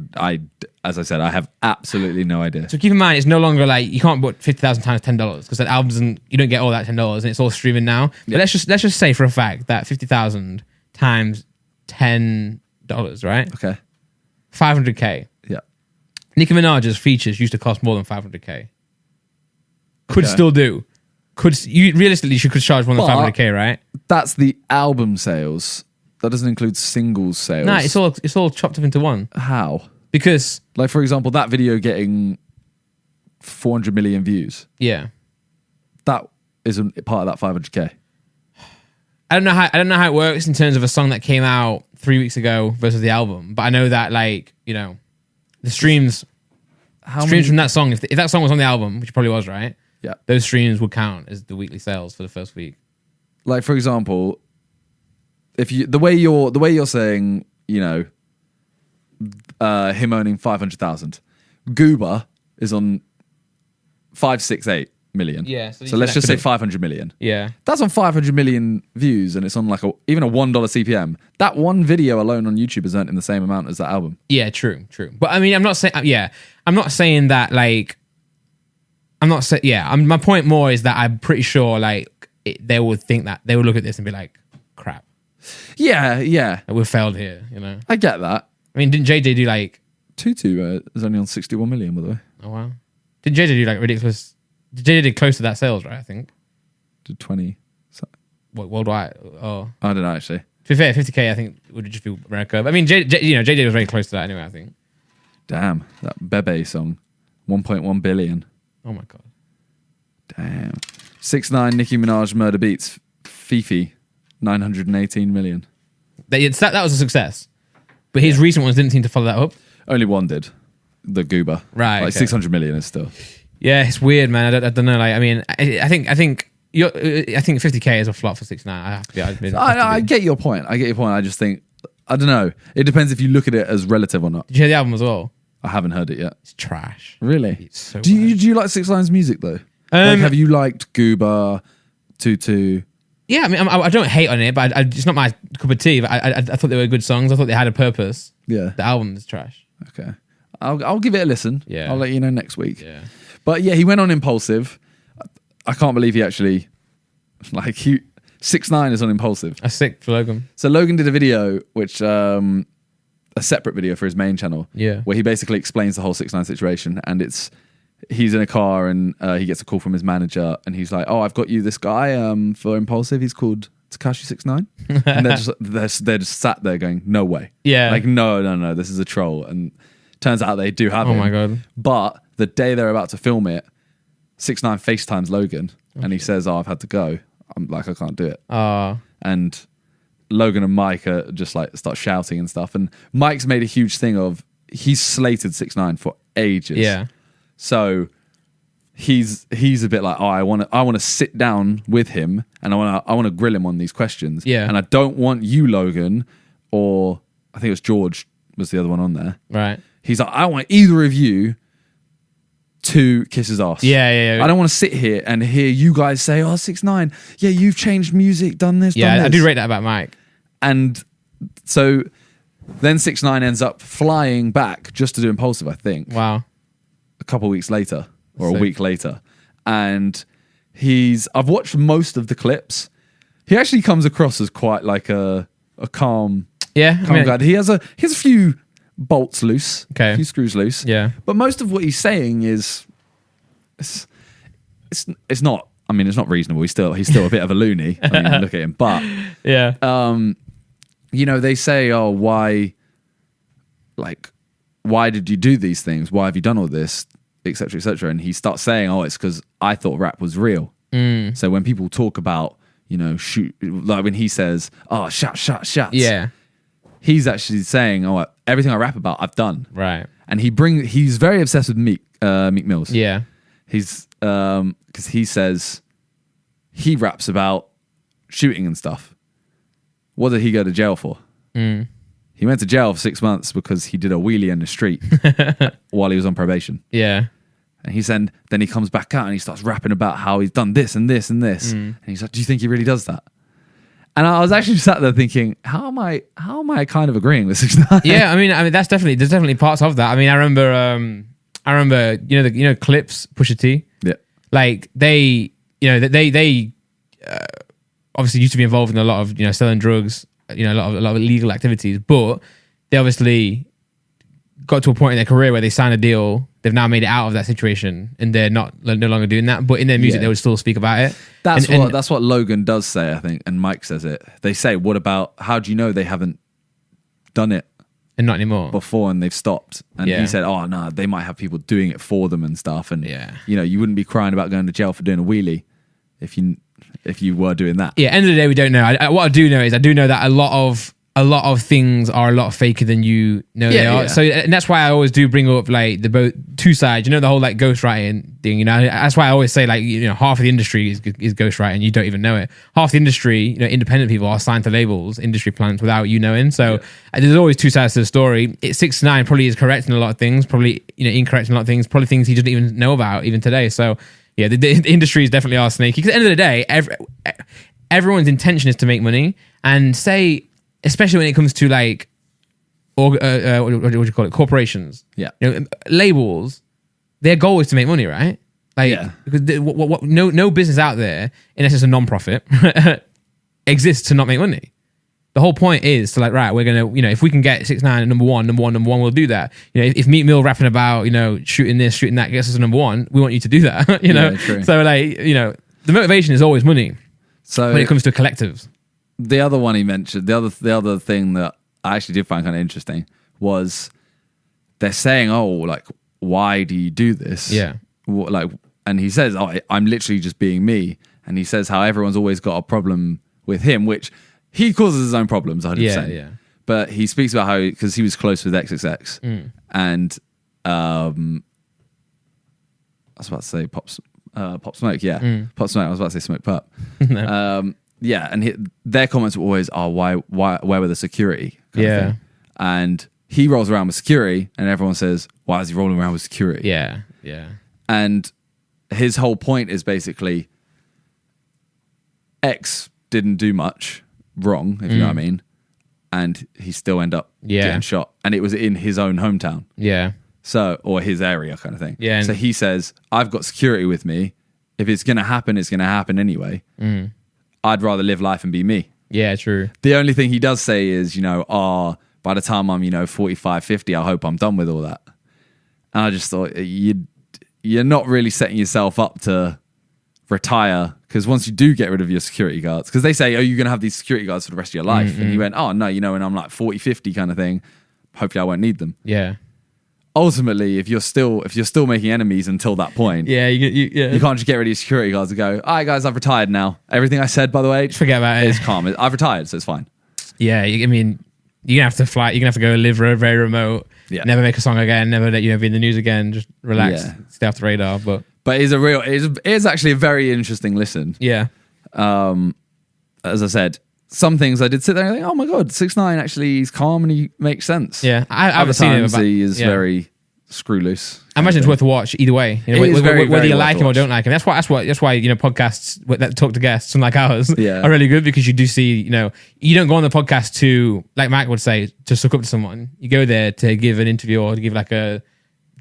As I said, I have absolutely no idea. So keep in mind, it's no longer like you can't put 50,000 times $10 because that album doesn't. You don't get all that $10, and it's all streaming now. But let's just say for a fact that 50,000 times $10, right? Okay. 500K. Yeah. Nicki Minaj's features used to cost more than 500K. Could still do. Realistically, she could charge more than 500K, right? That's the album sales. That doesn't include singles sales. No, it's all chopped up into one. How? Because, like, for example, that video getting 400 million views. Yeah, that isn't part of that 500K. I don't know how it works in terms of a song that came out 3 weeks ago versus the album, but I know that, like, you know, the streams from that song. If that song was on the album, which it probably was, right? Yeah, those streams would count as the weekly sales for the first week. Like, for example, if you the way you're saying, you know, him owning 500,000, Goober is on 568 million. Yeah, so let's just say 500 million. Yeah, that's on 500 million views, and it's on like even a $1 CPM. That one video alone on YouTube is earning the same amount as that album. Yeah, true. But I mean, I'm not saying that like. I'm not saying, my point more is that I'm pretty sure like they would think that they would look at this and be like, crap. Yeah. We failed here, you know? I get that. I mean, didn't JJ do like... Tutu is only on 61 million, by the way. Oh, wow. Did JJ do like ridiculous... JJ did close to that sales, right, I think? Did 20... What, worldwide? Oh. I don't know, actually. To be fair, 50K I think would just be America. But I mean, JJ was very close to that anyway, I think. Damn, that Bebe song. 1.1 billion. Oh my God. Damn. 6ix9ine, Nicki Minaj, Murder Beats, Fifi, 918 million. That was a success. But his recent ones didn't seem to follow that up. Only one did. The Goober. Right. Like 600 million is still. Yeah, it's weird, man. I don't know. Like, I mean, I think 50K is a flop for 6ix9ine. I get your point. I just think, I don't know. It depends if you look at it as relative or not. Did you hear the album as well? I haven't heard it yet. It's trash. Really? It's so do you like 6ix9ine's music though? Like, have you liked Goober, Tutu? Yeah, I mean, I don't hate on it, but it's not my cup of tea. But I thought they were good songs. I thought they had a purpose. Yeah. The album is trash. Okay. I'll give it a listen. Yeah. I'll let you know next week. Yeah. But yeah, he went on Impulsive. I can't believe he actually, 6ix9ine is on Impulsive. That's sick for Logan. So Logan did a video, which a separate video for his main channel. Yeah. Where he basically explains the whole 6ix9ine situation, and he's in a car and he gets a call from his manager, and he's like, "Oh, I've got you this guy for Impulsive. He's called Tekashi 6ix9." And they're just sat there going, "No way." Yeah. Like, no, this is a troll. And turns out they do have him. Oh my God. But the day they're about to film it, 6ix9ine FaceTimes Logan, and he says, "Oh, I've had to go. I'm like, I can't do it." And Logan and Mike are just like start shouting and stuff. And Mike's made a huge thing of he's slated 6ix9ine for ages. Yeah. So he's a bit like, oh, I want to sit down with him and I want to grill him on these questions. Yeah. And I don't want you, Logan, or I think it was George was the other one on there. Right. He's like, I don't want either of you to kiss his ass. Yeah. I don't want to sit here and hear you guys say, "Oh, 6ix9ine, yeah, you've changed music, done this, done this." I do rate that about Mike. And so then 6ix9ine ends up flying back just to do Impulsive, I think. Wow. A couple of weeks later, or a week later, and I've watched most of the clips. He actually comes across as quite like a calm, guy. He has a few bolts loose, a few screws loose. Yeah. But most of what he's saying is it's not. I mean, it's not reasonable. He's still a bit of a loony. I mean, look at him. But they say, "Oh, why did you do these things? Why have you done all this, etc., etc." And he starts saying, "Oh, it's because I thought rap was real." So when people talk about, shoot, like when he says, "Oh, shots," he's actually saying, "Oh, everything I rap about, I've done." Right. And he's very obsessed with Meek Mills. Yeah. He's because he says he raps about shooting and stuff. What did he go to jail for? He went to jail for 6 months because he did a wheelie in the street while he was on probation. Yeah. And then he comes back out and he starts rapping about how he's done this and this and this. And he's like, "Do you think he really does that?" And I was actually sat there thinking, how am I kind of agreeing with 6ix9ine? Yeah, I mean, there's definitely parts of that. I mean, I remember, Clips, Pusha T. Yeah. Like they obviously used to be involved in a lot of selling drugs, a lot of illegal activities, but they obviously got to a point in their career where they signed a deal. They've now made it out of that situation, and they're no longer doing that. But in their music, they would still speak about it. That's what Logan does say, I think, and Mike says it. They say, "What about? How do you know they haven't done it and not anymore before, and they've stopped?" And he said, "Oh no, they might have people doing it for them and stuff." And you wouldn't be crying about going to jail for doing a wheelie if you were doing that. Yeah. End of the day, we don't know. What I do know is that a lot of things are a lot faker than they are. So, and that's why I always do bring up like both two sides. The whole like ghostwriting thing. That's why I always say like half of the industry is ghostwriting. You don't even know it. Half the industry, independent people are signed to labels, industry plans without you knowing. So there's always two sides to the story. 6ix9ine probably is correct in a lot of things. Probably incorrect in a lot of things. Probably things he doesn't even know about even today. So yeah, the industry is definitely are snaky. Because at the end of the day, everyone's intention is to make money, and especially when it comes to like, what do you call it? Corporations. Yeah. Labels. Their goal is to make money, right? Like, because no business out there, unless it's a non-profit, exists to not make money. The whole point is to like, right, we're gonna, if we can get 6ix9ine at number one, we'll do that. If Meek Mill rapping about, shooting this, shooting that gets us to number one, we want you to do that. True. So like, the motivation is always money. So when it comes to collectives. The other one he mentioned, the other thing that I actually did find kind of interesting was they're saying, "Oh, like, why do you do this?" Yeah. And he says, "Oh, I'm literally just being me." And he says how everyone's always got a problem with him, which he causes his own problems, 100%. Yeah. But he speaks about how, because he was close with XXX, and I was about to say Pop Smoke, Pop Smoke. I was about to say Smoke Pup. No. And their comments were always, "Oh, where were the security?" kind of thing. And he rolls around with security, and everyone says, "Why is he rolling around with security?" Yeah. And his whole point is basically, X didn't do much wrong, if you know what I mean, and he still ended up getting shot, and it was in his own hometown, or his area, kind of thing. So he says, "I've got security with me. If it's gonna happen, it's gonna happen anyway. I'd rather live life and be me." Yeah, true. The only thing he does say is, by the time I'm, 45, 50, I hope I'm done with all that. And I just thought, you're not really setting yourself up to retire, because once you do get rid of your security guards, because they say, "Oh, you're going to have these security guards for the rest of your life." And he went, "Oh, no, when I'm like 40, 50 kind of thing, hopefully I won't need them." Yeah. Ultimately, if you're still making enemies until that point, you can't just get rid of your security guards and go, "All right, guys, I've retired now. Everything I said, by the way, forget about it. It's calm. I've retired, so it's fine." Yeah, I mean, you're gonna have to fly. You're gonna have to go live very remote. Yeah. Never make a song again. Never let be in the news again. Just relax. Yeah. Stay off the radar. But it's actually a very interesting listen. Yeah. As I said, some things I did sit there and think, "Oh my god, 6ix9ine actually he's calm and he makes sense." Yeah, I haven't seen him. He is very screw loose. I imagine it's worth a watch either way. You know, It is very, whether very you worth like a him or watch. don't like him. That's why you know podcasts that talk to guests, unlike ours, Yeah. are really good because you do see, you know, you don't go on the podcast to, like Mac would say, to suck up to someone. You go there to give an interview or to give like a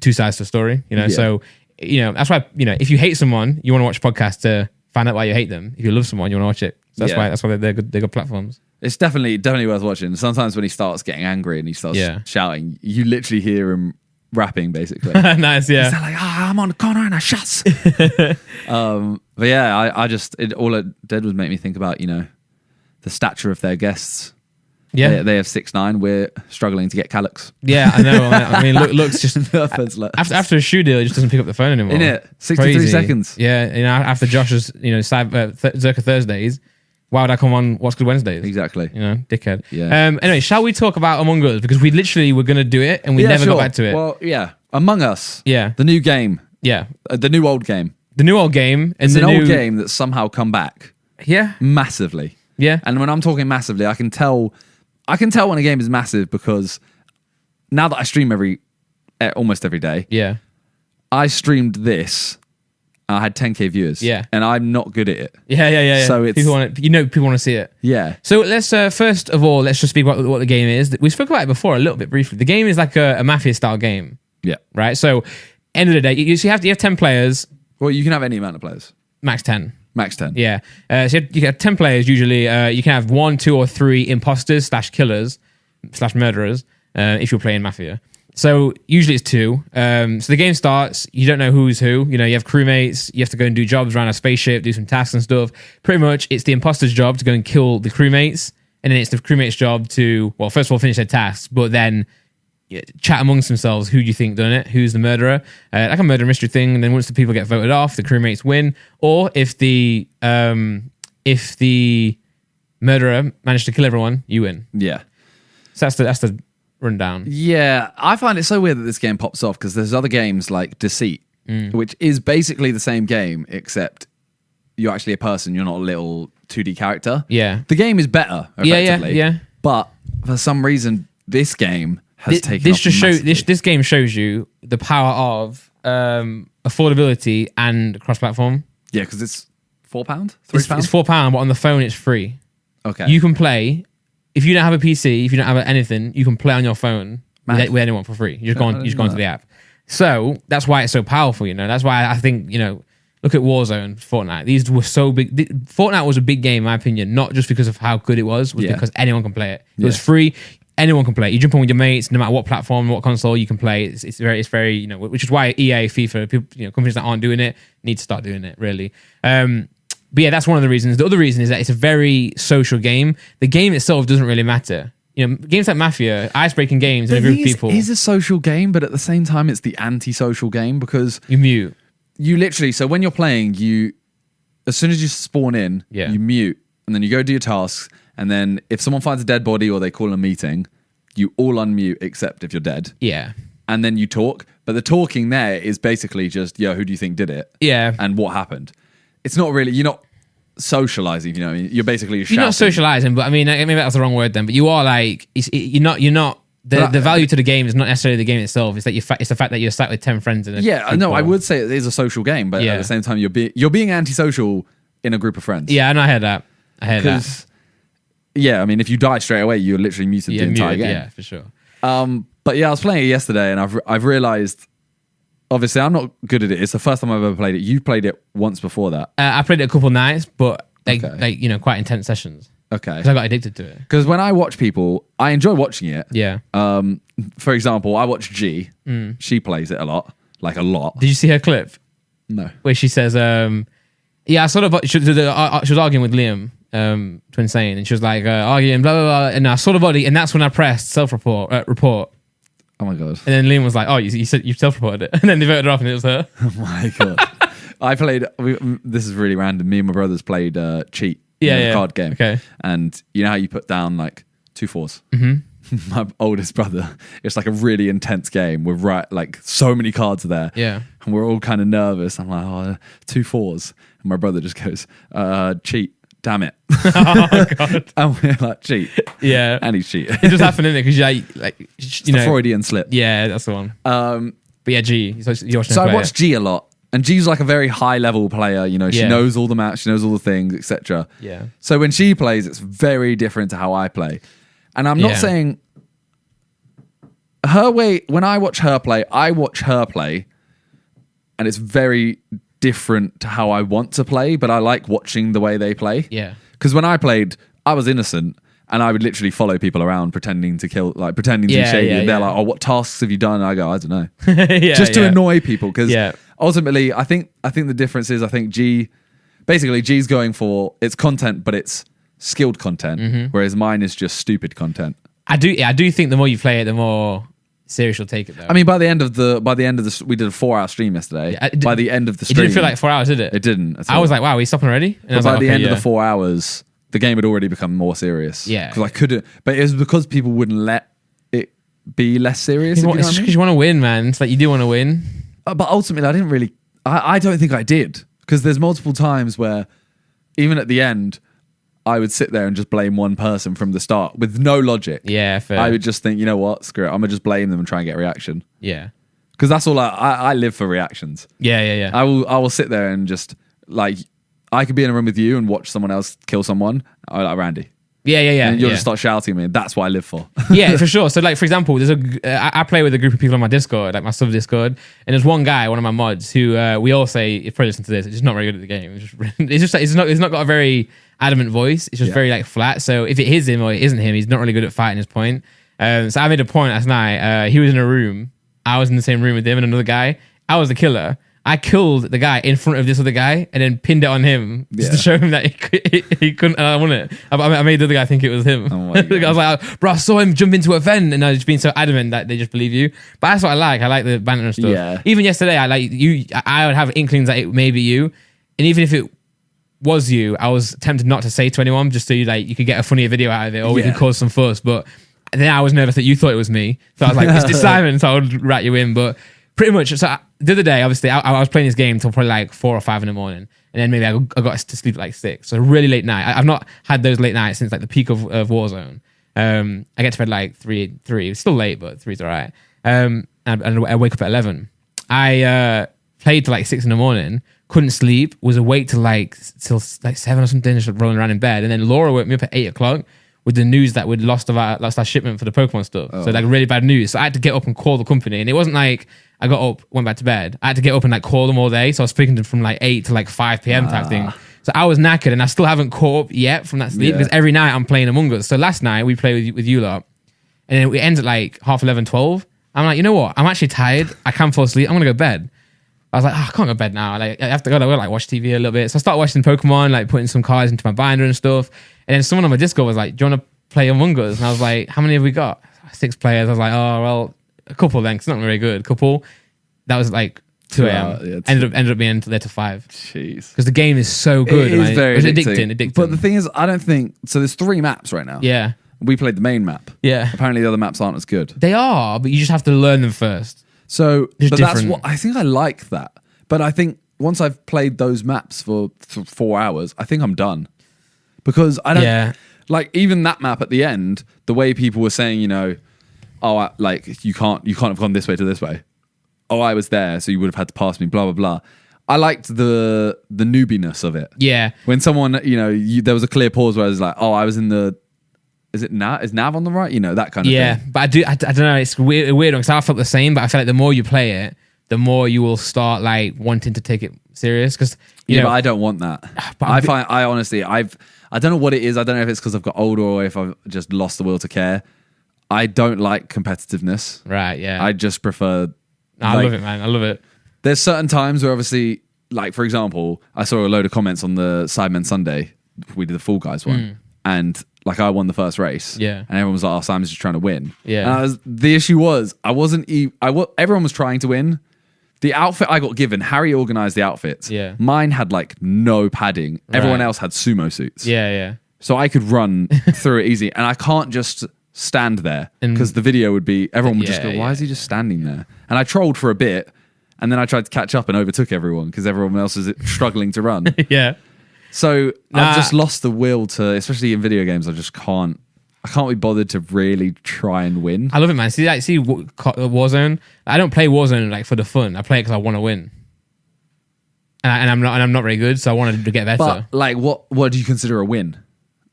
two sides to a story. You know, Yeah. so you know that's why, you know, if you hate someone, you want to watch podcasts to find out why you hate them. If you love someone, you want to watch it. So that's why they're good platforms. It's definitely worth watching. Sometimes when he starts getting angry and he starts shouting, you literally hear him rapping basically. Nice, yeah. He's like, I'm on the corner and I shots. But yeah, all it did was make me think about, you know, the stature of their guests. Yeah, they have 6'9". We're struggling to get Calix. Yeah, I know. I mean, looks just after a shoe deal, he just doesn't pick up the phone anymore. In it, 63 Crazy. seconds. Yeah, you know, after Josh's, you know, Zerka Thursdays, why would I come on What's Good Wednesdays? Exactly. You know, dickhead. Yeah. Anyway, shall we talk about Among Us, because we literally were going to do it and we never got back to it. Well, yeah, Among Us. Yeah, the new game. Yeah, the new old game. The new old game. And it's an old game that's somehow come back. Yeah, massively. Yeah, and when I'm talking massively, I can tell when a game is massive because now that I stream almost every day. Yeah, I streamed this. I had 10k viewers. Yeah, and I'm not good at it. Yeah. So it's people want to see it. Yeah. So let's first of all, let's just speak about what the game is. We spoke about it before a little bit briefly. The game is like a mafia style game. Yeah. Right. So end of the day, you have 10 players. Well, you can have any amount of players. Max 10. Max 10. Yeah. So you have 10 players usually. You can have 1, 2, or 3 imposters / killers / murderers if you're playing Mafia. So usually it's 2. So the game starts. You don't know who's who. You know, you have crewmates. You have to go and do jobs around a spaceship, do some tasks and stuff. Pretty much it's the imposter's job to go and kill the crewmates. And then it's the crewmates' job to, well, first of all, finish their tasks, but then chat amongst themselves who do you think done it, who's the murderer, like a murder mystery thing. And then once the people get voted off, the crewmates win. Or if the murderer managed to kill everyone, you win. Yeah. So that's the rundown. Yeah, I find it so weird that this game pops off because there's other games like Deceit, which is basically the same game except you're actually a person. You're not a little 2D character. Yeah, the game is better. Effectively. Yeah. But for some reason, this game has taken this off just shows massively. this game shows you the power of affordability and cross-platform. Yeah, because it's £4, £3. It's £4, but on the phone it's free. Okay, you can play. If you don't have a PC, if you don't have anything, you can play on your phone with anyone for free. You just go onto the app. So that's why it's so powerful. You know, that's why I think, you know, look at Warzone, Fortnite. These were so big. Fortnite was a big game, in my opinion, not just because of how good it was because anyone can play it. It was free. Anyone can play it. You jump on with your mates, no matter what platform, what console, you can play. It's very, you know, which is why EA, FIFA, people, you know, companies that aren't doing it need to start doing it. Really. But yeah, that's one of the reasons. The other reason is that it's a very social game. The game itself doesn't really matter. You know, games like Mafia, ice-breaking games in a group of people. It is a social game, but at the same time, it's the anti-social game because you mute. You literally, so when you're playing, as soon as you spawn in, you mute, and then you go do your tasks, and then if someone finds a dead body or they call a meeting, you all unmute except if you're dead. Yeah. And then you talk, but the talking there is basically just, who do you think did it? Yeah. And what happened? It's not really, you're not socializing, you know what I mean? You're basically shouting. You're not socializing, but I mean, maybe that's the wrong word then, but you are like, you're not, the value to the game is not necessarily the game itself. It's that it's the fact that you're sat with 10 friends in a no, I would say it is a social game, but at the same time, you're being antisocial in a group of friends. Yeah, and I heard that. Yeah, I mean, if you die straight away, you're literally muted the entire game. Yeah, for sure. But yeah, I was playing it yesterday, and I've realized. Obviously, I'm not good at it. It's the first time I've ever played it. You played it once before that. I played it a couple nights, but like you know, quite intense sessions. Okay. Because I got addicted to it. Because when I watch people, I enjoy watching it. Yeah. For example, I watch G. She plays it a lot. Did you see her clip? No. Where she says, I sort of, she was arguing with Liam, to Insane, and she was like, arguing, blah, blah, blah, and I saw the body, and that's when I pressed report. Oh my God. And then Liam was like, oh, you said you self-reported it. And then they voted her off and it was her. Oh my God. I played, this is really random. Me and my brothers played Cheat. The card game. Okay. And you know how you put down like 2 4s? Mm-hmm. My oldest brother, it's like a really intense game with like so many cards there. Yeah. And we're all kind of nervous. I'm like, 2 4s. And my brother just goes, cheat. Damn it. Oh God. And we're like, cheat. Yeah. And he's cheating. It just happened, innit? Because you know, Freudian slip. Yeah, that's the one. But yeah, G. You're watching So her I play watch G a lot. And G's like a very high level player, you know, she Yeah. knows all the maps, she knows all the things, etc. Yeah. So when she plays, it's very different to how I play. And I'm not Yeah. saying her way, when I watch her play, and it's very different to how I want to play, but I like watching the way they play. Yeah. Because when I played, I was innocent. And I would literally follow people around pretending to kill, like pretending to be Yeah, shady. yeah, and they're yeah. like, oh, what tasks have you done? And I go, I don't know. Yeah, Just to yeah. annoy people. Because Yeah. ultimately, I think the difference is, I think G's going for, it's content, but it's skilled content. Whereas mine is just stupid content. I do think the more you play it, the more serious you'll take it though. I mean, by the end of the, we did a 4-hour stream yesterday. Yeah, by the end of the it stream. didn't feel like 4 hours, did it? It didn't. At I all. was like, wow, are we stopping already? And I But was by like, the okay, end yeah. of the 4 hours, the game had already become more serious. Yeah. Because I couldn't, but it was because people wouldn't let it be less serious. If you know what I It's mean? because you want to win, man. It's like you do want to win. But ultimately, I didn't really. I don't think I did, because there's multiple times where, even at the end, I would sit there and just blame one person from the start with no logic. Yeah, fair. I would just think, you know what, screw it, I'm gonna just blame them and try and get a reaction, Yeah. because that's all I live for reactions. Yeah. I will sit there and just like, I could be in a room with you and watch someone else kill someone. I like Randy. Yeah. And you'll yeah. just start shouting at me. And that's what I live for. Yeah, for sure. So, like, for example, I play with a group of people on my Discord, like my sub Discord, and there's one guy, one of my mods, who we all say, if you probably listen to this, it's just not very good at the game. It's not got a very adamant voice. It's just very like flat. So if it is him or it isn't him, he's not really good at fighting his point. So I made a point last night. He was in a room. I was in the same room with him and another guy. I was the killer. I killed the guy in front of this other guy and then pinned it on him just to show him that he couldn't. And I won it. I made the other guy think it was him. Oh my God. I was like, bro, I saw him jump into a vent, and I was just being so adamant that they just believe you. But that's what I like. I like the banter and stuff. Yeah. Even yesterday, I would have inklings that it may be you, and even if it was you, I was tempted not to say to anyone, just so you could get a funnier video out of it, or we could cause some fuss. But then I was nervous that you thought it was me, so I was like, it's Simon, so I would rat you in. But pretty much, so the other day, obviously, I was playing this game till probably like 4 or 5 in the morning, and then maybe I got to sleep at like 6. So really late night. I've not had those late nights since like the peak of Warzone. I get to bed like 3. It's still late, but 3's all right. And I wake up at 11. I played till like 6 in the morning, couldn't sleep, was awake till like 7 or something, just rolling around in bed. And then Laura woke me up at 8 o'clock with the news that we'd lost our shipment for the Pokemon stuff. So like really bad news. So I had to get up and call the company. And it wasn't like I got up, went back to bed. I had to get up and like call them all day. So I was speaking to them from like 8 to like 5 p.m. type thing. So I was knackered, and I still haven't caught up yet from that sleep, because every night I'm playing Among Us. So last night we played with you lot, and then it ends at like 11:30, 12. I'm like, you know what? I'm actually tired. I can't fall asleep. I'm gonna go to bed. I was like, I can't go to bed now. Like, I have to go like watch TV a little bit. So I started watching Pokemon, like putting some cards into my binder and stuff. And then someone on my Discord was like, do you want to play Among Us? And I was like, how many have we got? 6 players. I was like, oh, well, a couple then, because it's not very good. Couple. That was like 2 a.m. Ended up being there to 5. Jeez. Because the game is so good. It is very addicting. But the thing is, I don't think, so there's 3 maps right now. Yeah. We played the main map. Yeah. Apparently the other maps aren't as good. They are, but you just have to learn them first. So, Just but that's different. what, I think I like that. But I think once I've played those maps for 4 hours, I think I'm done. Because I don't, like even that map at the end, the way people were saying, you know, oh, like you can't have gone this way to this way. Oh, I was there, so you would have had to pass me, blah, blah, blah. I liked the newbiness of it. Yeah. When someone, you know, there was a clear pause where I was like, oh, I was in the, is Nav on the right? You know, that kind of thing. Yeah, but I don't know, it's weird because I felt the same, but I feel like the more you play it, the more you will start like wanting to take it serious. Because but I don't want that. But I honestly, I don't know what it is. I don't know if it's because I've got older or if I've just lost the will to care. I don't like competitiveness. Right, yeah. I just prefer... I love it, man. I love it. There's certain times where obviously, like for example, I saw a load of comments on the Sidemen Sunday. We did the Fall Guys one. And like I won the first race. Yeah. And everyone was like, oh, Simon's just trying to win. Yeah. And the issue was, everyone was trying to win. The outfit I got given, Harry organized the outfits. Yeah. Mine had like no padding. Everyone else had sumo suits. Yeah. So I could run through it easy. And I can't just stand there because the video would be, everyone would just go, why is he just standing there? And I trolled for a bit and then I tried to catch up and overtook everyone because everyone else is struggling to run. Yeah. So I've just lost the will to, especially in video games, I just can't. I can't be bothered to really try and win. I love it, man. See Warzone. I don't play Warzone like for the fun. I play it because I want to win. And I'm not very good, so I wanted to get better. But like, what do you consider a win?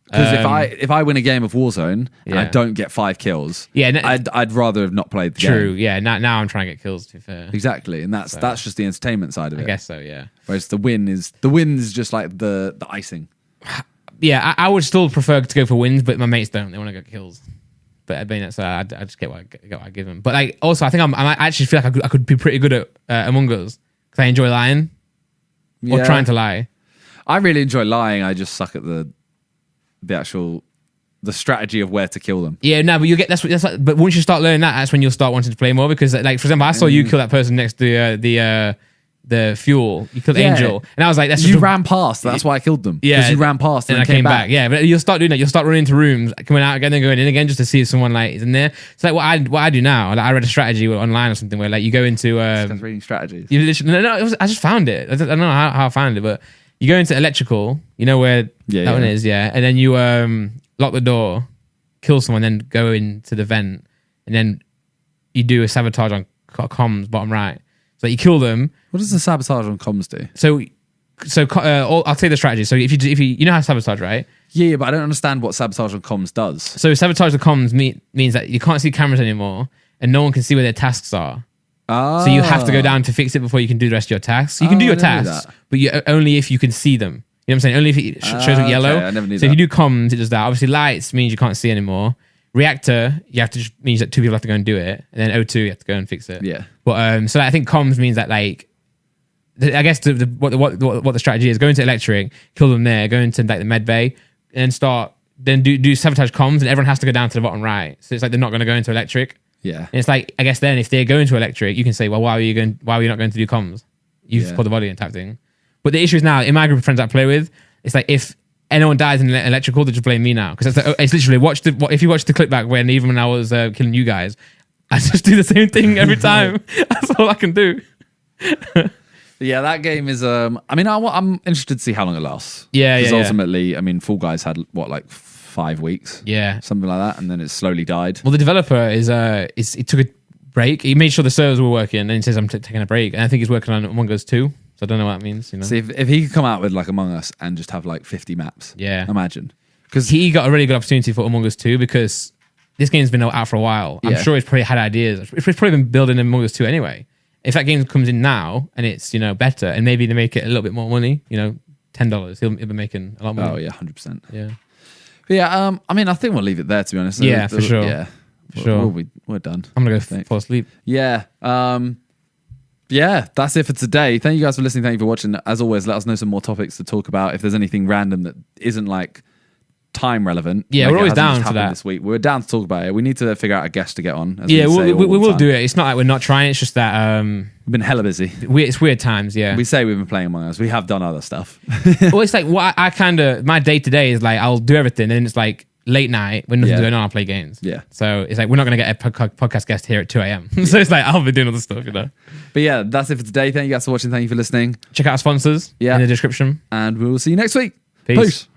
Because if I win a game of Warzone and I don't get 5 kills, I'd rather have not played the game. True, yeah. Now I'm trying to get kills. To be fair, exactly, and that's just the entertainment side of it. I guess so, yeah. Whereas the win is just like the icing. Yeah, I would still prefer to go for wins, but my mates don't. They want to get kills. But I mean, that's I just get what I give them. But like, also, I think I actually feel like I could be pretty good at Among Us because I enjoy lying or trying to lie. I really enjoy lying. I just suck at the strategy of where to kill them. Yeah, no, but you get that's like, but once you start learning that, that's when you'll start wanting to play more. Because like, for example, I saw you kill that person next to the fuel. You killed Angel, and I was like, you ran past. That's why I killed them. Yeah, because you ran past and then came back. Yeah, but you'll start doing that. You'll start running into rooms, coming out again, then going in again, just to see if someone like is in there. It's like what I do now. Like, I read a strategy online or something where like you go into reading strategies. I just found it. I don't know how I found it, but you go into electrical. You know where that one is, and then you lock the door, kill someone, then go into the vent, and then you do a sabotage on comms bottom right. So you kill them. What does the sabotage on comms do? So I'll tell you the strategy. So if you know how to sabotage, right? Yeah, but I don't understand what sabotage on comms does. So sabotage the comms means that you can't see cameras anymore, and no one can see where their tasks are. Oh. So you have to go down to fix it before you can do the rest of your tasks. You can do your tasks, but only if you can see them. You know what I'm saying? Only if it shows up yellow. I never knew so that. if you do comms, it does that. Obviously, lights means you can't see anymore. Reactor, you have to just means that 2 people have to go and do it, and then O2 you have to go and fix it. Yeah. But so I think comms means that like, I guess what the strategy is: go into electric, kill them there, go into like the med bay, and then do sabotage comms, and everyone has to go down to the bottom right. So it's like they're not going to go into electric. Yeah. And it's like, I guess then if they go into electric, you can say, well, why are you not going to do comms? You've put the body in type thing. But the issue is now, in my group of friends I play with, it's like if anyone dies in electrical, they just blame me now. Because it's literally, if you watch the clip back even when I was killing you guys, I just do the same thing every time. That's all I can do. Yeah, that game is, I'm interested to see how long it lasts. Yeah, Because ultimately, I mean, Fall Guys had, 5 weeks? Yeah. Something like that, and then it slowly died. Well, the developer he took a break. He made sure the servers were working, and he says, I'm taking a break. And I think he's working on Among Us 2. So I don't know what that means. You know? See, if he could come out with like Among Us and just have like 50 maps. Yeah. Imagine. Because he got a really good opportunity for Among Us 2 because this game's been out for a while. I'm sure he's probably had ideas. He's probably been building Among Us 2 anyway. If that game comes in now and it's, better and maybe they make it a little bit more money, $10, he'll be making a lot more. Oh, yeah, 100%. Yeah. But yeah, I think we'll leave it there, to be honest. Yeah, for sure. Yeah. For sure. We're done. I'm going to go fall asleep. Yeah. Yeah, that's it for today. Thank you guys for listening. Thank you for watching. As always, let us know some more topics to talk about. If there's anything random that isn't like time relevant. Yeah, we're always down for that. This week. We're down to talk about it. We need to figure out a guest to get on. Yeah, we will do it. It's not like we're not trying. It's just that we've been hella busy. It's weird times, yeah. We say we've been playing Among Us. We have done other stuff. Well, it's like what I kind of, my day to day is like, I'll do everything and it's like late night when nothing's going on, I'll play games. Yeah. So it's like, we're not going to get a podcast guest here at 2 a.m. So it's like, I'll be doing other stuff, But yeah, that's it for today. Thank you guys for watching. Thank you for listening. Check out our sponsors in the description. And we will see you next week. Peace.